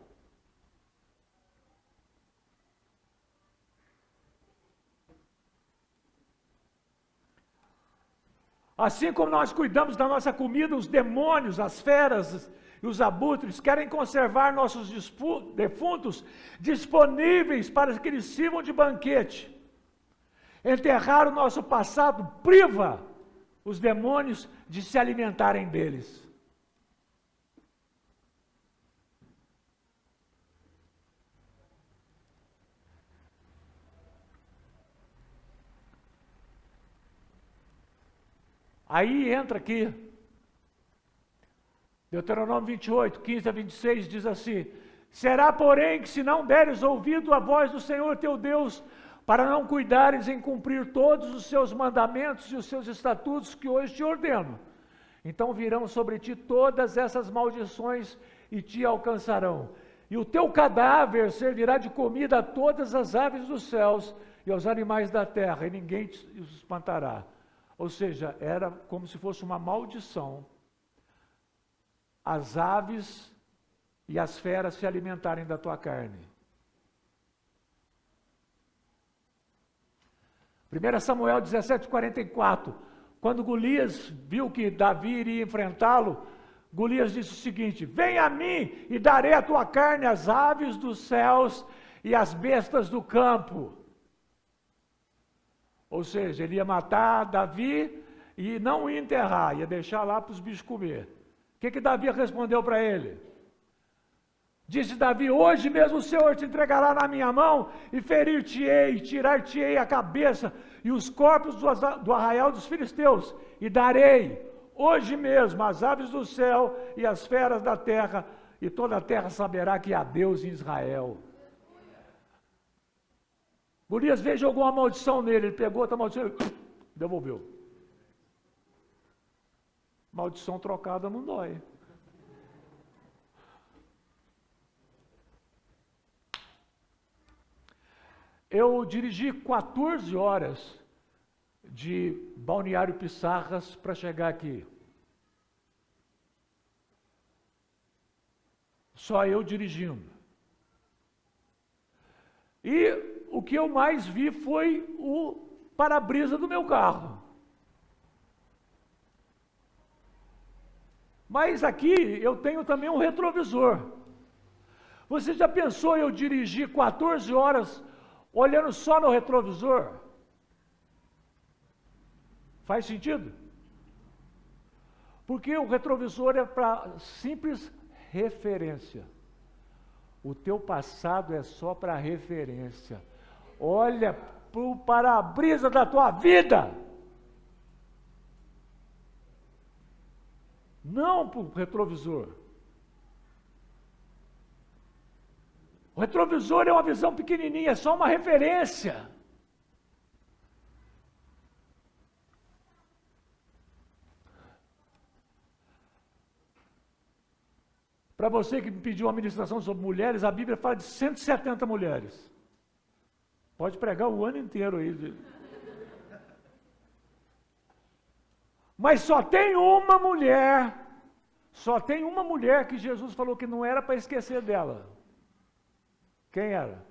Assim como nós cuidamos da nossa comida, os demônios, as feras e os abutres querem conservar nossos defuntos disponíveis para que eles sirvam de banquete. Enterrar o nosso passado priva os demônios de se alimentarem deles. Aí entra aqui, Deuteronômio 28, 15 a 26, diz assim: será, porém, que se não deres ouvido à voz do Senhor teu Deus, para não cuidares em cumprir todos os seus mandamentos e os seus estatutos que hoje te ordeno, então virão sobre ti todas essas maldições e te alcançarão. E o teu cadáver servirá de comida a todas as aves dos céus e aos animais da terra, e ninguém os espantará. Ou seja, era como se fosse uma maldição as aves e as feras se alimentarem da tua carne. 1 Samuel 17:44, quando Golias viu que Davi iria enfrentá-lo, Golias disse o seguinte: vem a mim e darei a tua carne às aves dos céus e às bestas do campo. Ou seja, ele ia matar Davi e não ia enterrar, ia deixar lá para os bichos comer. O que Davi respondeu para ele? Disse Davi: hoje mesmo o Senhor te entregará na minha mão e ferir-te-ei, tirar-te-ei a cabeça e os corpos do arraial dos filisteus, e darei hoje mesmo as aves do céu e as feras da terra, e toda a terra saberá que há Deus em Israel. Golias veio e jogou uma maldição nele, ele pegou outra maldição e devolveu. Maldição trocada não dói. Eu dirigi 14 horas de Balneário Pissarras para chegar aqui. Só eu dirigindo. E o que eu mais vi foi o para-brisa do meu carro. Mas aqui eu tenho também um retrovisor. Você já pensou eu dirigir 14 horas olhando só no retrovisor? Faz sentido? Porque o retrovisor é para simples referência. O teu passado é só para referência. Olha para o para-brisa da tua vida. Não para o retrovisor. O retrovisor é uma visão pequenininha, é só uma referência. Para você que me pediu uma ministração sobre mulheres, a Bíblia fala de 170 mulheres. Pode pregar o ano inteiro aí. Mas só tem uma mulher que Jesus falou que não era para esquecer dela. Quem era?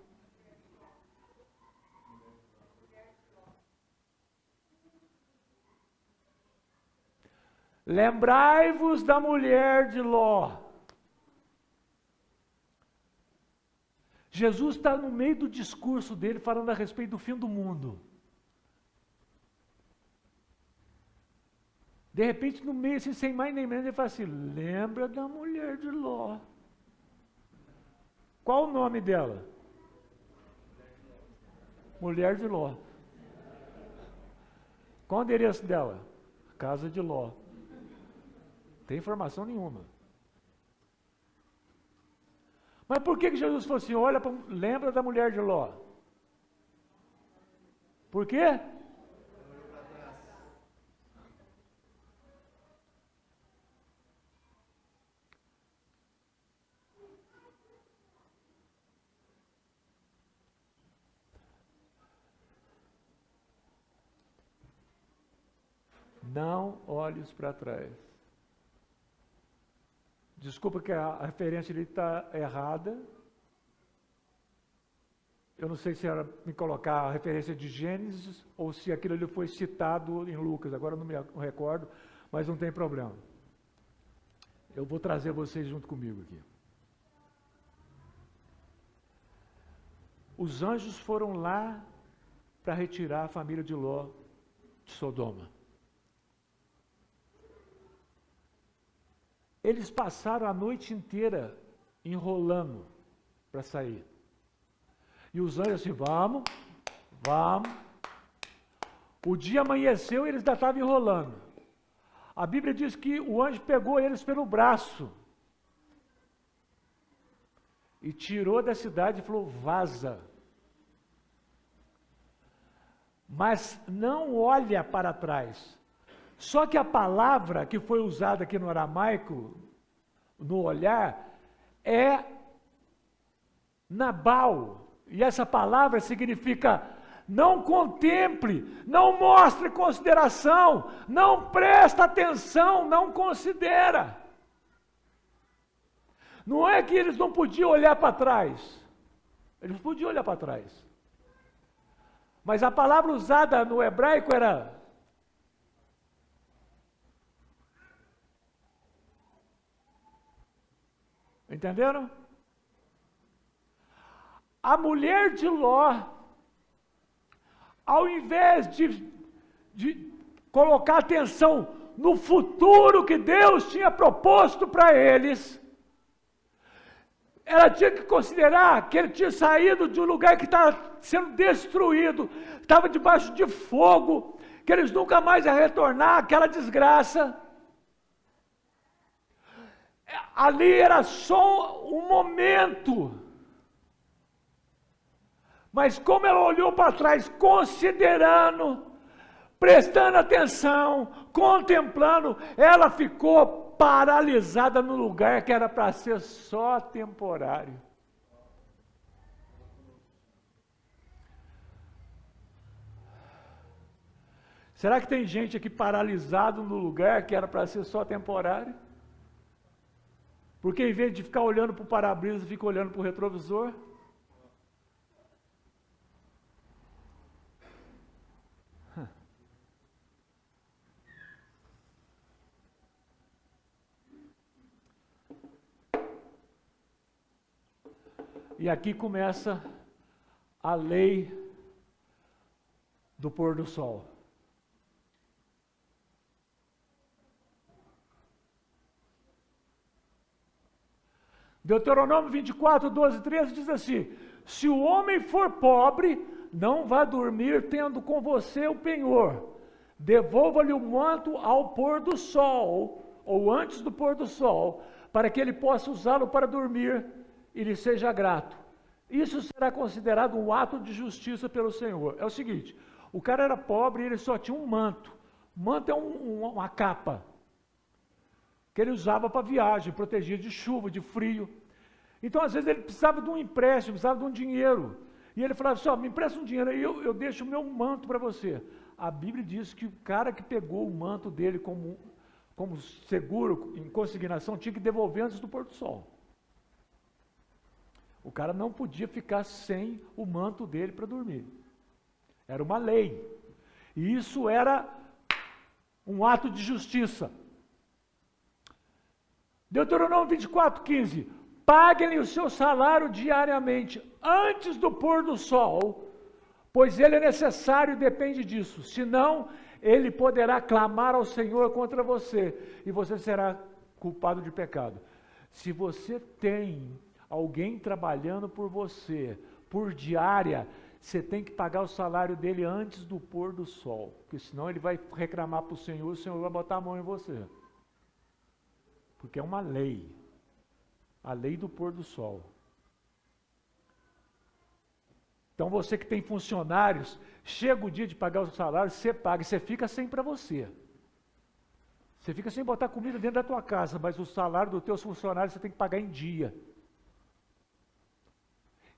Lembrai-vos da mulher de Ló. Jesus está no meio do discurso dele falando a respeito do fim do mundo. De repente, no meio, assim, sem mais nem menos, ele fala assim: lembra da mulher de Ló. Qual o nome dela? Mulher de Ló. Qual o endereço dela? Casa de Ló. Não tem informação nenhuma. Mas por que Jesus falou assim: olha, lembra da mulher de Ló? Por quê? Não olhes para trás. Desculpa que a referência ali está errada. Eu não sei se era me colocar a referência de Gênesis ou se aquilo ali foi citado em Lucas, agora eu não me recordo, mas não tem problema. Eu vou trazer vocês junto comigo aqui. Os anjos foram lá para retirar a família de Ló de Sodoma. Eles passaram a noite inteira enrolando para sair. E os anjos assim, vamos. O dia amanheceu e eles ainda estavam enrolando. A Bíblia diz que o anjo pegou eles pelo braço e tirou da cidade e falou, vaza. Mas não olha para trás. Só que a palavra que foi usada aqui no aramaico, no olhar, é Nabal. E essa palavra significa não contemple, não mostre consideração, não presta atenção, não considera. Não é que eles não podiam olhar para trás. Eles podiam olhar para trás. Mas a palavra usada no hebraico era entenderam? A mulher de Ló, ao invés de colocar atenção no futuro que Deus tinha proposto para eles, ela tinha que considerar que ele tinha saído de um lugar que estava sendo destruído, estava debaixo de fogo, que eles nunca mais iam retornar àquela desgraça. Ali era só um momento. Mas como ela olhou para trás, considerando, prestando atenção, contemplando, ela ficou paralisada no lugar que era para ser só temporário. Será que tem gente aqui paralisado no lugar que era para ser só temporário? Porque em vez de ficar olhando para o para-brisa, fica olhando para o retrovisor? E aqui começa a lei do pôr do sol. Deuteronômio 24, 12 e 13 diz assim, se o homem for pobre, não vá dormir tendo com você o penhor. Devolva-lhe o manto ao pôr do sol, ou antes do pôr do sol, para que ele possa usá-lo para dormir e lhe seja grato. Isso será considerado um ato de justiça pelo Senhor. É o seguinte, o cara era pobre e ele só tinha um manto. Manto é uma capa que ele usava para viagem, protegia de chuva, de frio. Então, às vezes, ele precisava de um empréstimo, precisava de um dinheiro. E ele falava assim, me empresta um dinheiro aí, eu deixo o meu manto para você. A Bíblia diz que o cara que pegou o manto dele como seguro, em consignação, tinha que devolver antes do pôr do sol. O cara não podia ficar sem o manto dele para dormir. Era uma lei. E isso era um ato de justiça. Deuteronômio 24, 15. Paguem-lhe o seu salário diariamente, antes do pôr do sol, pois ele é necessário e depende disso. Senão, ele poderá clamar ao Senhor contra você, e você será culpado de pecado. Se você tem alguém trabalhando por você, por diária, você tem que pagar o salário dele antes do pôr do sol, porque senão ele vai reclamar para o Senhor vai botar a mão em você. Porque é uma lei, a lei do pôr do sol. Então você que tem funcionários, chega o dia de pagar o salário, você paga, você fica sem para você. Você fica sem botar comida dentro da tua casa, mas o salário dos teus funcionários você tem que pagar em dia.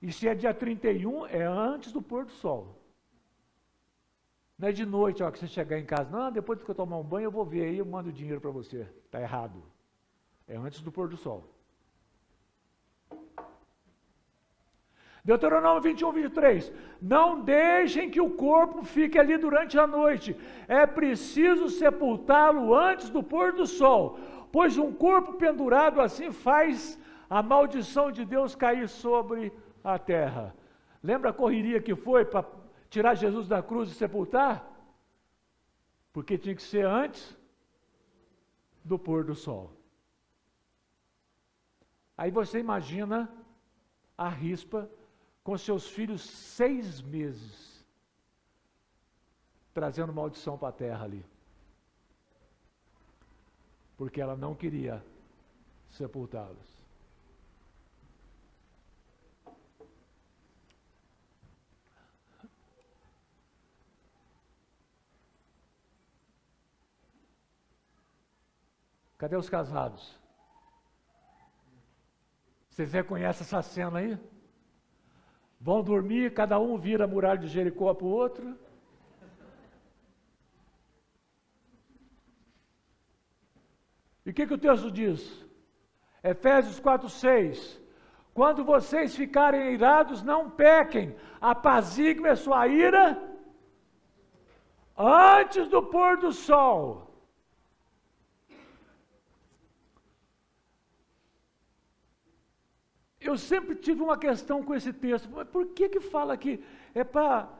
E se é dia 31, é antes do pôr do sol. Não é de noite, que você chegar em casa, não, depois que eu tomar um banho eu vou ver aí, eu mando dinheiro para você. Está errado. É antes do pôr do sol. Deuteronômio 21, 23. Não deixem que o corpo fique ali durante a noite. É preciso sepultá-lo antes do pôr do sol, pois um corpo pendurado assim faz a maldição de Deus cair sobre a terra. Lembra a correria que foi para tirar Jesus da cruz e sepultar? Porque tinha que ser antes do pôr do sol. Aí você imagina a rispa com seus filhos 6 meses, trazendo maldição para a terra ali. Porque ela não queria sepultá-los. Cadê os casados? Vocês reconhecem essa cena aí? Vão dormir, cada um vira a muralha de Jericó para o outro. E o que o texto diz? Efésios 4:6. Quando vocês ficarem irados, não pequem, apaziguem a sua ira antes do pôr do sol. Eu sempre tive uma questão com esse texto, mas por que fala que é para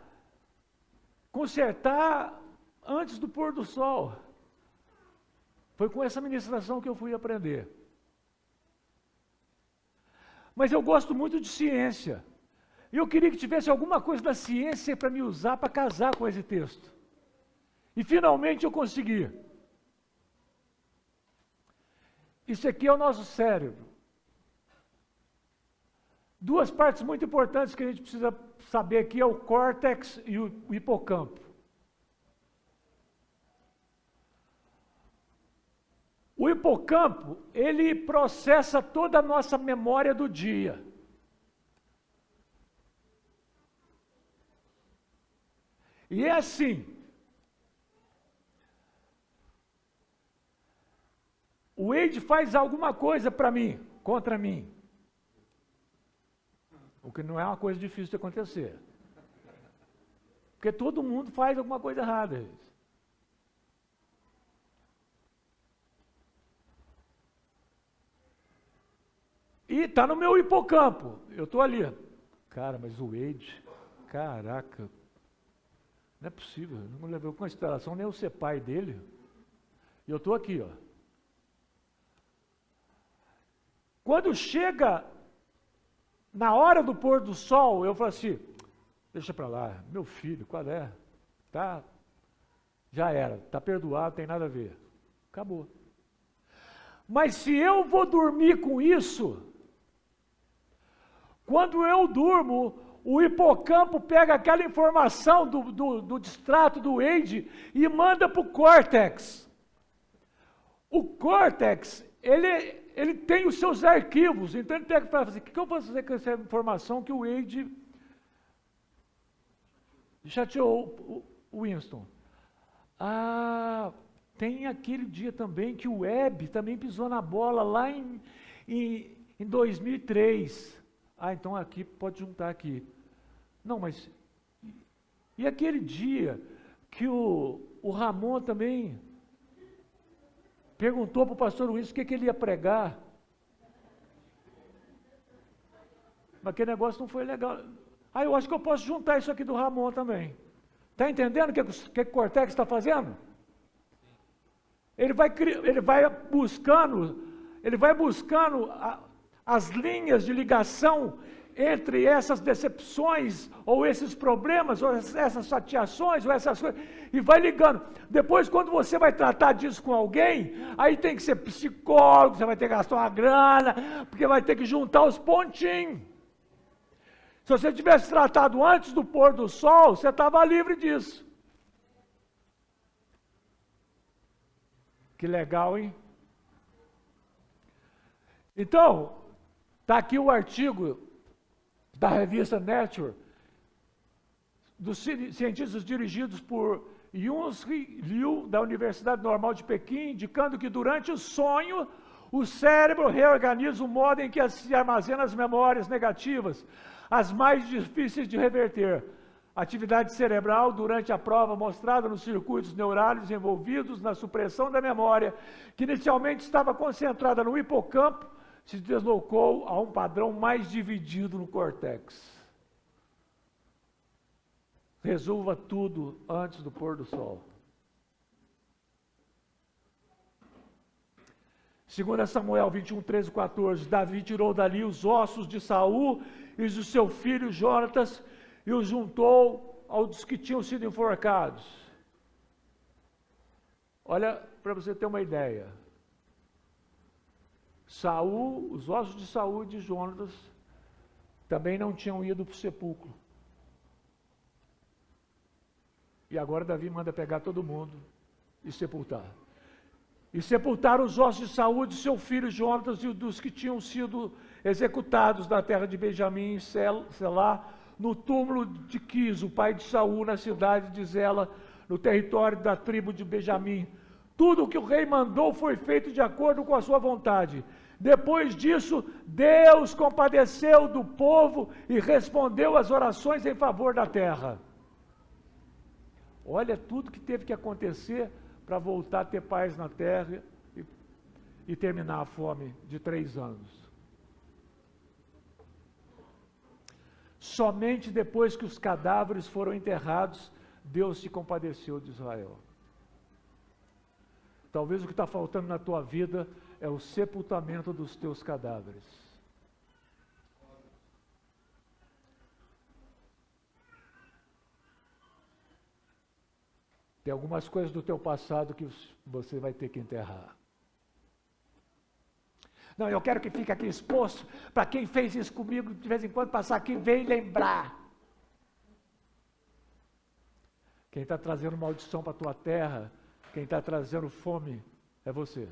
consertar antes do pôr do sol? Foi com essa ministração que eu fui aprender. Mas eu gosto muito de ciência. E eu queria que tivesse alguma coisa da ciência para me usar para casar com esse texto. E finalmente eu consegui. Isso aqui é o nosso cérebro. 2 partes muito importantes que a gente precisa saber aqui é o córtex e o hipocampo. O hipocampo, ele processa toda a nossa memória do dia. E é assim. O Wade faz alguma coisa para mim, contra mim. O que não é uma coisa difícil de acontecer. Porque todo mundo faz alguma coisa errada. E está no meu hipocampo. Eu estou ali. Cara, mas o Wade, caraca, não é possível. Não levou em consideração nem eu ser pai dele. E eu estou aqui, ó. Quando chega na hora do pôr do sol, eu falo assim, deixa para lá, meu filho, qual é? Tá, já era, tá perdoado, tem nada a ver. Acabou. Mas se eu vou dormir com isso, quando eu durmo, o hipocampo pega aquela informação do distrato do Wade e manda para o córtex. O córtex, ele tem os seus arquivos, então ele tem que fazer, o que eu vou fazer com essa informação que o Wade chateou o Winston? Ah, tem aquele dia também que o Webb também pisou na bola lá em 2003. Ah, então aqui pode juntar aqui. Não, mas e aquele dia que o Ramon também perguntou para o pastor Winston o que ele ia pregar. Mas aquele negócio não foi legal. Ah, eu acho que eu posso juntar isso aqui do Ramon também. Está entendendo o que o Cortex está fazendo? Ele vai buscando as linhas de ligação entre essas decepções, ou esses problemas, ou essas chateações, ou essas coisas, e vai ligando. Depois, quando você vai tratar disso com alguém, aí tem que ser psicólogo, você vai ter que gastar uma grana, porque vai ter que juntar os pontinhos. Se você tivesse tratado antes do pôr do sol, você estava livre disso. Que legal, hein? Então, está aqui o artigo da revista Nature, dos cientistas dirigidos por Yunzi Liu, da Universidade Normal de Pequim, indicando que durante o sonho, o cérebro reorganiza o modo em que se armazena as memórias negativas. as mais difíceis de reverter. Atividade cerebral durante a prova mostrada nos circuitos neurais envolvidos na supressão da memória, que inicialmente estava concentrada no hipocampo, se deslocou a um padrão mais dividido no córtex. Resolva tudo antes do pôr do sol. 2 Samuel 21, 13 e 14. Davi tirou dali os ossos de Saul e os do seu filho Jonatas e os juntou aos que tinham sido enforcados. Olha, para você ter uma ideia. Saul, os ossos de Saul e de Jonatas também não tinham ido para o sepulcro. E agora Davi manda pegar todo mundo e sepultar. E sepultaram os ossos de Saul, de seu filho Jonatas e dos que tinham sido executados na terra de Benjamim, em Selá, no túmulo de Quis, o pai de Saul, na cidade de Zela, no território da tribo de Benjamim. Tudo o que o rei mandou foi feito de acordo com a sua vontade. Depois disso, Deus compadeceu do povo e respondeu às orações em favor da terra. Olha tudo que teve que acontecer para voltar a ter paz na terra e terminar a fome de 3 anos. Somente depois que os cadáveres foram enterrados, Deus se compadeceu de Israel. Talvez o que está faltando na tua vida é o sepultamento dos teus cadáveres. Tem algumas coisas do teu passado que você vai ter que enterrar. Não, eu quero que fique aqui exposto para quem fez isso comigo, de vez em quando passar aqui, vem lembrar. Quem está trazendo maldição para a tua terra, quem está trazendo fome, é você.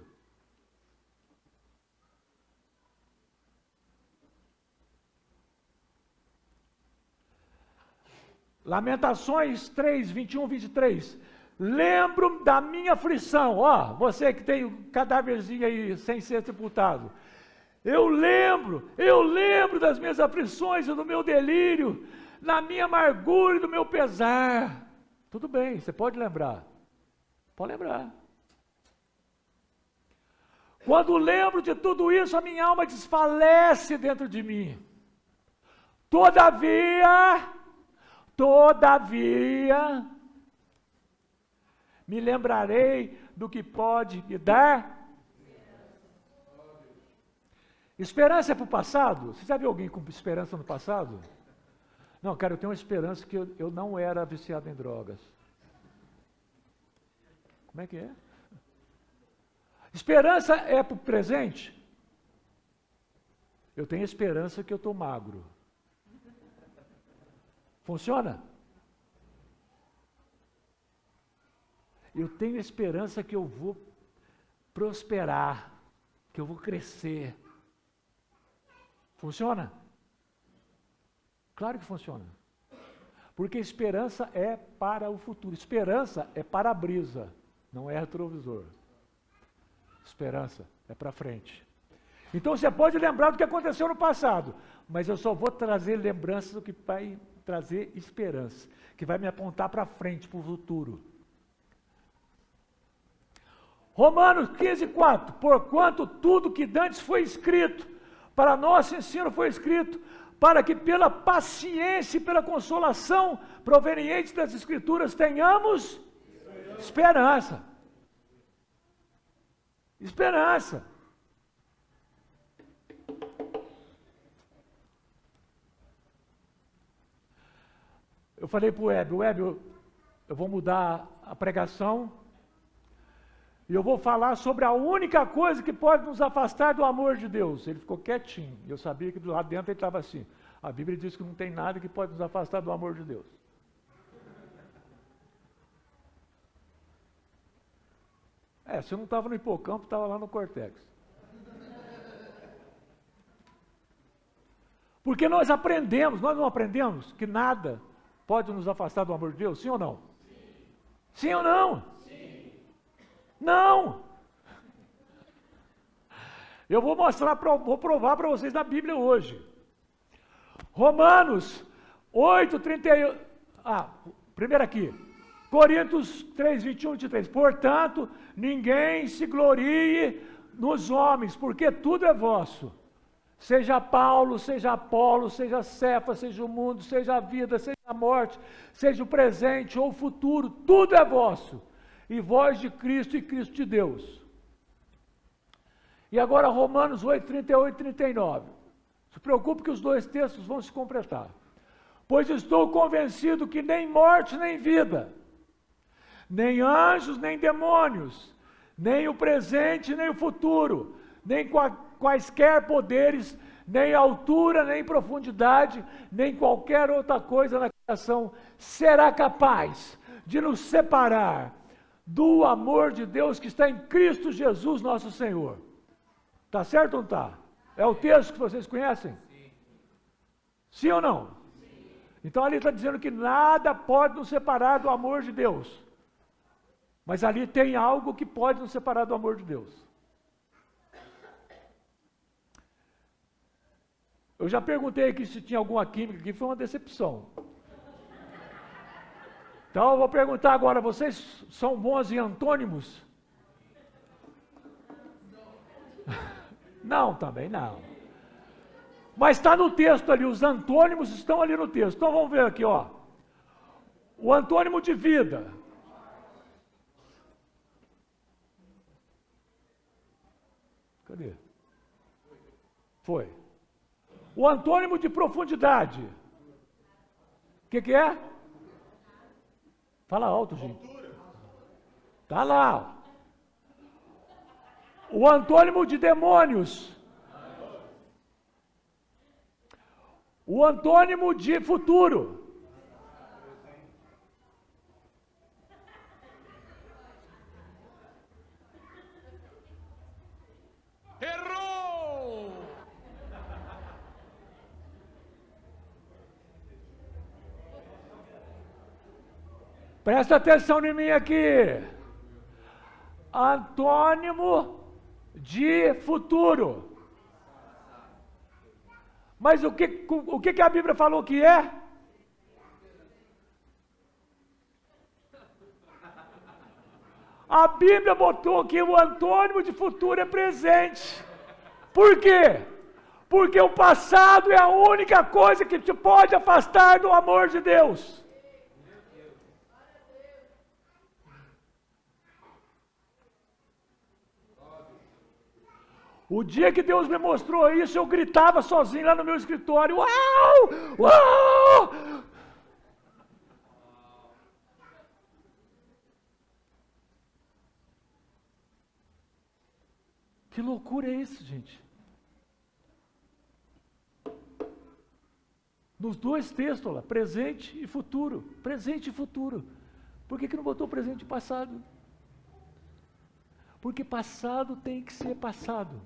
Lamentações 3, 21, 23. Lembro da minha aflição. Ó, você que tem o cadáverzinho aí sem ser sepultado. Eu lembro das minhas aflições e do meu delírio, na minha amargura e do meu pesar. Tudo bem, você pode lembrar. Pode lembrar. Quando lembro de tudo isso, a minha alma desfalece dentro de mim. Todavia, me lembrarei do que pode me dar. Esperança é para o passado? Você já viu alguém com esperança no passado? Não, cara, eu tenho uma esperança que eu não era viciado em drogas. Como é que é? Esperança é para o presente? Eu tenho esperança que eu estou magro. Funciona? Eu tenho esperança que eu vou prosperar, que eu vou crescer. Funciona? Claro que funciona. Porque esperança é para o futuro. Esperança é para-brisa, não é retrovisor. Esperança é para frente. Então você pode lembrar do que aconteceu no passado, mas eu só vou trazer lembranças do que vai trazer esperança, que vai me apontar para frente, para o futuro. Romanos 15, 4. Porquanto tudo que dantes foi escrito, para nosso ensino foi escrito, para que pela paciência e pela consolação proveniente das Escrituras tenhamos esperança. Esperança. Eu falei para o Web, eu vou mudar a pregação e eu vou falar sobre a única coisa que pode nos afastar do amor de Deus. Ele ficou quietinho, eu sabia que lá dentro ele estava assim. A Bíblia diz que não tem nada que pode nos afastar do amor de Deus. Se eu não estava no hipocampo, estava lá no córtex. Porque nós não aprendemos que nada pode nos afastar do amor de Deus, sim ou não? Sim, sim ou não? Sim. Não! Eu vou provar para vocês na Bíblia hoje. Romanos 8, 31. Primeiro aqui. Coríntios 3, 21 e 23. Portanto, ninguém se glorie nos homens, porque tudo é vosso. Seja Paulo, seja Apolo, seja Cefas, seja o mundo, seja a vida, seja a morte, seja o presente ou o futuro, tudo é vosso. E vós de Cristo e Cristo de Deus. E agora Romanos 8, 38 e 39. Não se preocupe que os dois textos vão se completar. Pois estou convencido que nem morte nem vida, nem anjos nem demônios, nem o presente nem o futuro, nem quaisquer poderes, nem altura, nem profundidade, nem qualquer outra coisa na criação será capaz de nos separar do amor de Deus que está em Cristo Jesus nosso Senhor. Está certo ou não está? É o texto que vocês conhecem? Sim ou não? Então ali está dizendo que nada pode nos separar do amor de Deus. Mas ali tem algo que pode nos separar do amor de Deus. Eu já perguntei aqui se tinha alguma química aqui, foi uma decepção. Então eu vou perguntar agora, vocês são bons em antônimos? Não, também não. Mas está no texto ali, os antônimos estão ali no texto. Então vamos ver aqui, ó. O antônimo de vida. Cadê? Foi. O antônimo de profundidade. O que é? Fala alto, gente. Tá lá. O antônimo de demônios. O antônimo de futuro. Errou! Presta atenção em mim aqui. Antônimo de futuro. Mas o que a Bíblia falou que é? A Bíblia botou que o antônimo de futuro é presente. Por quê? Porque o passado é a única coisa que te pode afastar do amor de Deus. O dia que Deus me mostrou isso, eu gritava sozinho lá no meu escritório. Uau! Uau! Que loucura é isso, gente? Nos dois textos lá, presente e futuro. Presente e futuro. Por que não botou presente e passado? Porque passado tem que ser passado.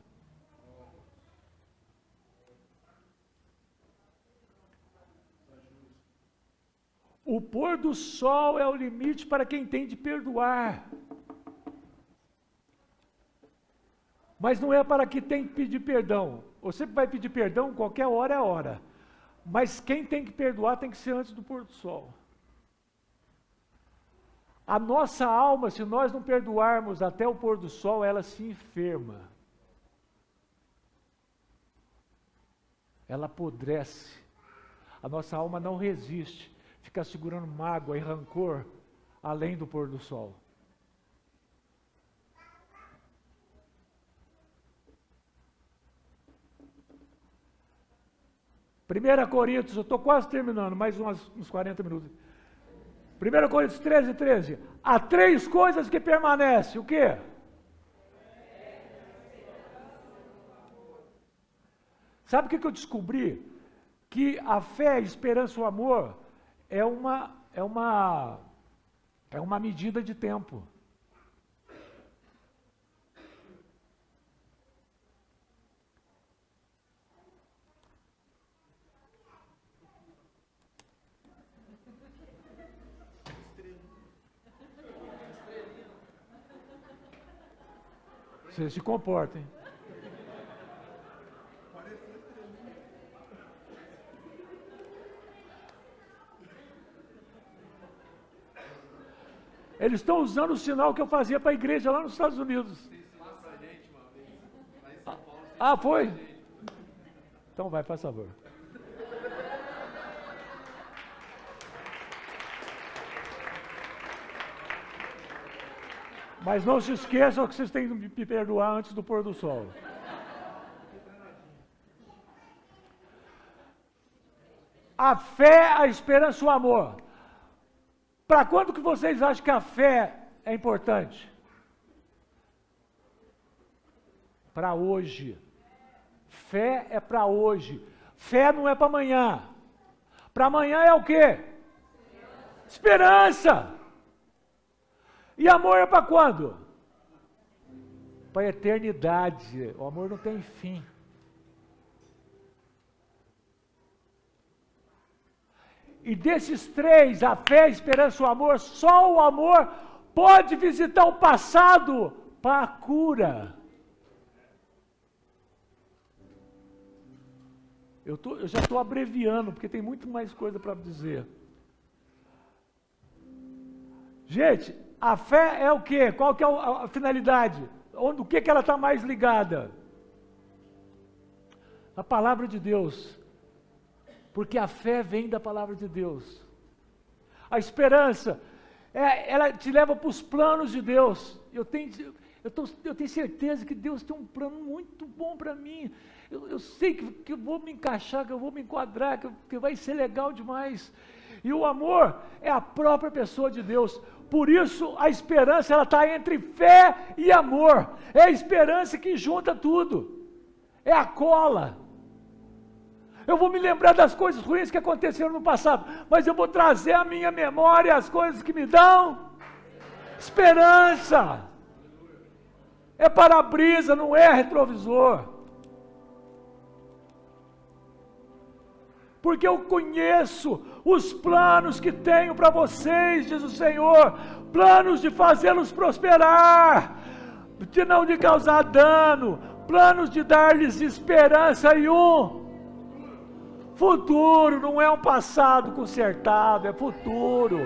O pôr do sol é o limite para quem tem de perdoar. Mas não é para quem tem que pedir perdão. Você vai pedir perdão, qualquer hora é a hora. Mas quem tem que perdoar tem que ser antes do pôr do sol. A nossa alma, se nós não perdoarmos até o pôr do sol, ela se enferma. Ela apodrece. A nossa alma não resiste. Fica segurando mágoa e rancor além do pôr do sol. Primeira Coríntios, eu estou quase terminando, mais uns 40 minutos. 1 Coríntios 13, 13. Há três coisas que permanecem. O quê? Sabe o que eu descobri? Que a fé, a esperança e o amor é uma medida de tempo. Você se comporta, hein? Eles estão usando o sinal que eu fazia para a igreja lá nos Estados Unidos. Ah, foi? Então vai, faz favor. Mas não se esqueçam que vocês têm que me perdoar antes do pôr do sol. A fé, a esperança e o amor. Para quando que vocês acham que a fé é importante? Para hoje. Fé é para hoje. Fé não é para amanhã. Para amanhã é o quê? Esperança. E amor é para quando? Para a eternidade. O amor não tem fim. E desses três, a fé, a esperança e o amor, só o amor pode visitar o passado para a cura. Eu já estou abreviando, porque tem muito mais coisa para dizer. Gente, a fé é o quê? Qual que é a finalidade? O que ela está mais ligada? A palavra de Deus. Porque a fé vem da palavra de Deus. A esperança, ela te leva para os planos de Deus. Eu tenho certeza que Deus tem um plano muito bom para mim. Eu sei que eu vou me encaixar, que eu vou me enquadrar, que vai ser legal demais. E o amor é a própria pessoa de Deus. Por isso a esperança ela está entre fé e amor. É a esperança que junta tudo. É a cola. Eu vou me lembrar das coisas ruins que aconteceram no passado, mas eu vou trazer à minha memória as coisas que me dão esperança. É para-brisa, não é retrovisor. Porque eu conheço os planos que tenho para vocês, diz o Senhor, planos de fazê-los prosperar, de não de causar dano, planos de dar-lhes esperança e um futuro. Não é um passado consertado, é futuro.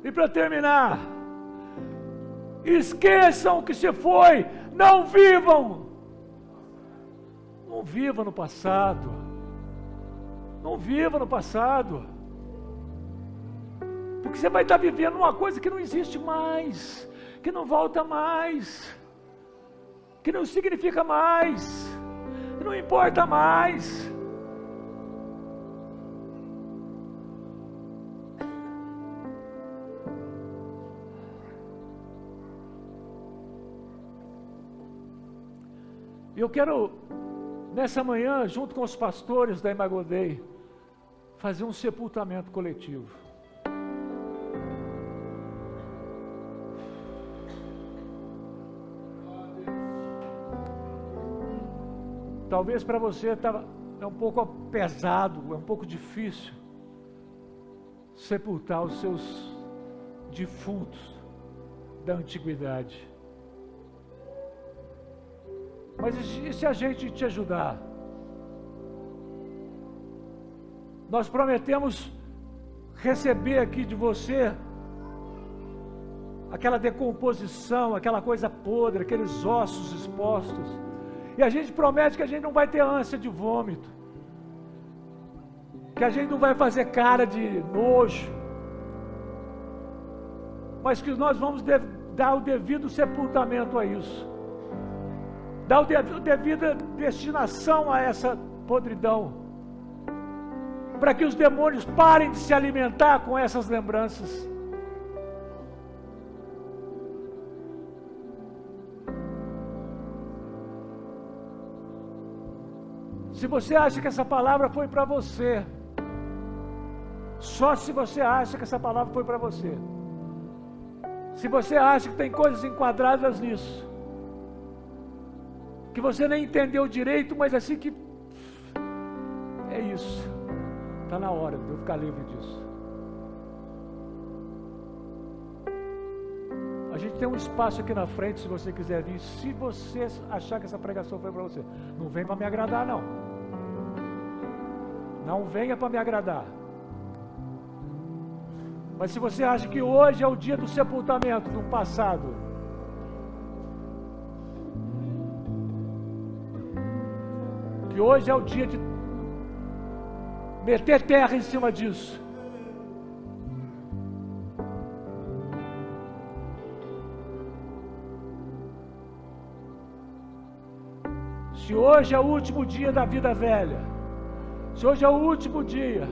E para terminar, esqueçam o que se foi, não vivam. Não viva no passado. Não viva no passado. Porque você vai estar vivendo uma coisa que não existe mais, que não volta mais, que não significa mais, que não importa mais. Eu quero, nessa manhã, junto com os pastores da Imagodei, fazer um sepultamento coletivo. Talvez para você é um pouco pesado, é um pouco difícil sepultar os seus defuntos da antiguidade. Mas e se a gente te ajudar? Nós prometemos receber aqui de você aquela decomposição, aquela coisa podre, aqueles ossos expostos. E a gente promete que a gente não vai ter ânsia de vômito, que a gente não vai fazer cara de nojo, mas que nós vamos dar o devido sepultamento a isso. Dá devida destinação a essa podridão, para que os demônios parem de se alimentar com essas lembranças. Se você acha que essa palavra foi para você, só se você acha que essa palavra foi para você, se você acha que tem coisas enquadradas nisso, que você nem entendeu direito, mas assim que é isso, está na hora de eu ficar livre disso. A gente tem um espaço aqui na frente, se você quiser vir, se você achar que essa pregação foi para você. Não vem para me agradar, não. Não venha para me agradar. Mas se você acha que hoje é o dia do sepultamento do passado, que hoje é o dia de meter terra em cima disso, se hoje é o último dia da vida velha, se hoje é o último dia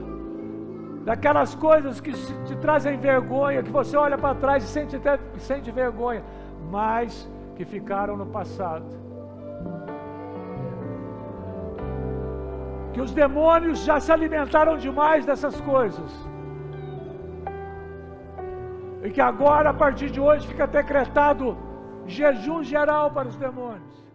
daquelas coisas que te trazem vergonha, que você olha para trás e sente vergonha, mas que ficaram no passado, que os demônios já se alimentaram demais dessas coisas, e que agora, a partir de hoje, fica decretado jejum geral para os demônios.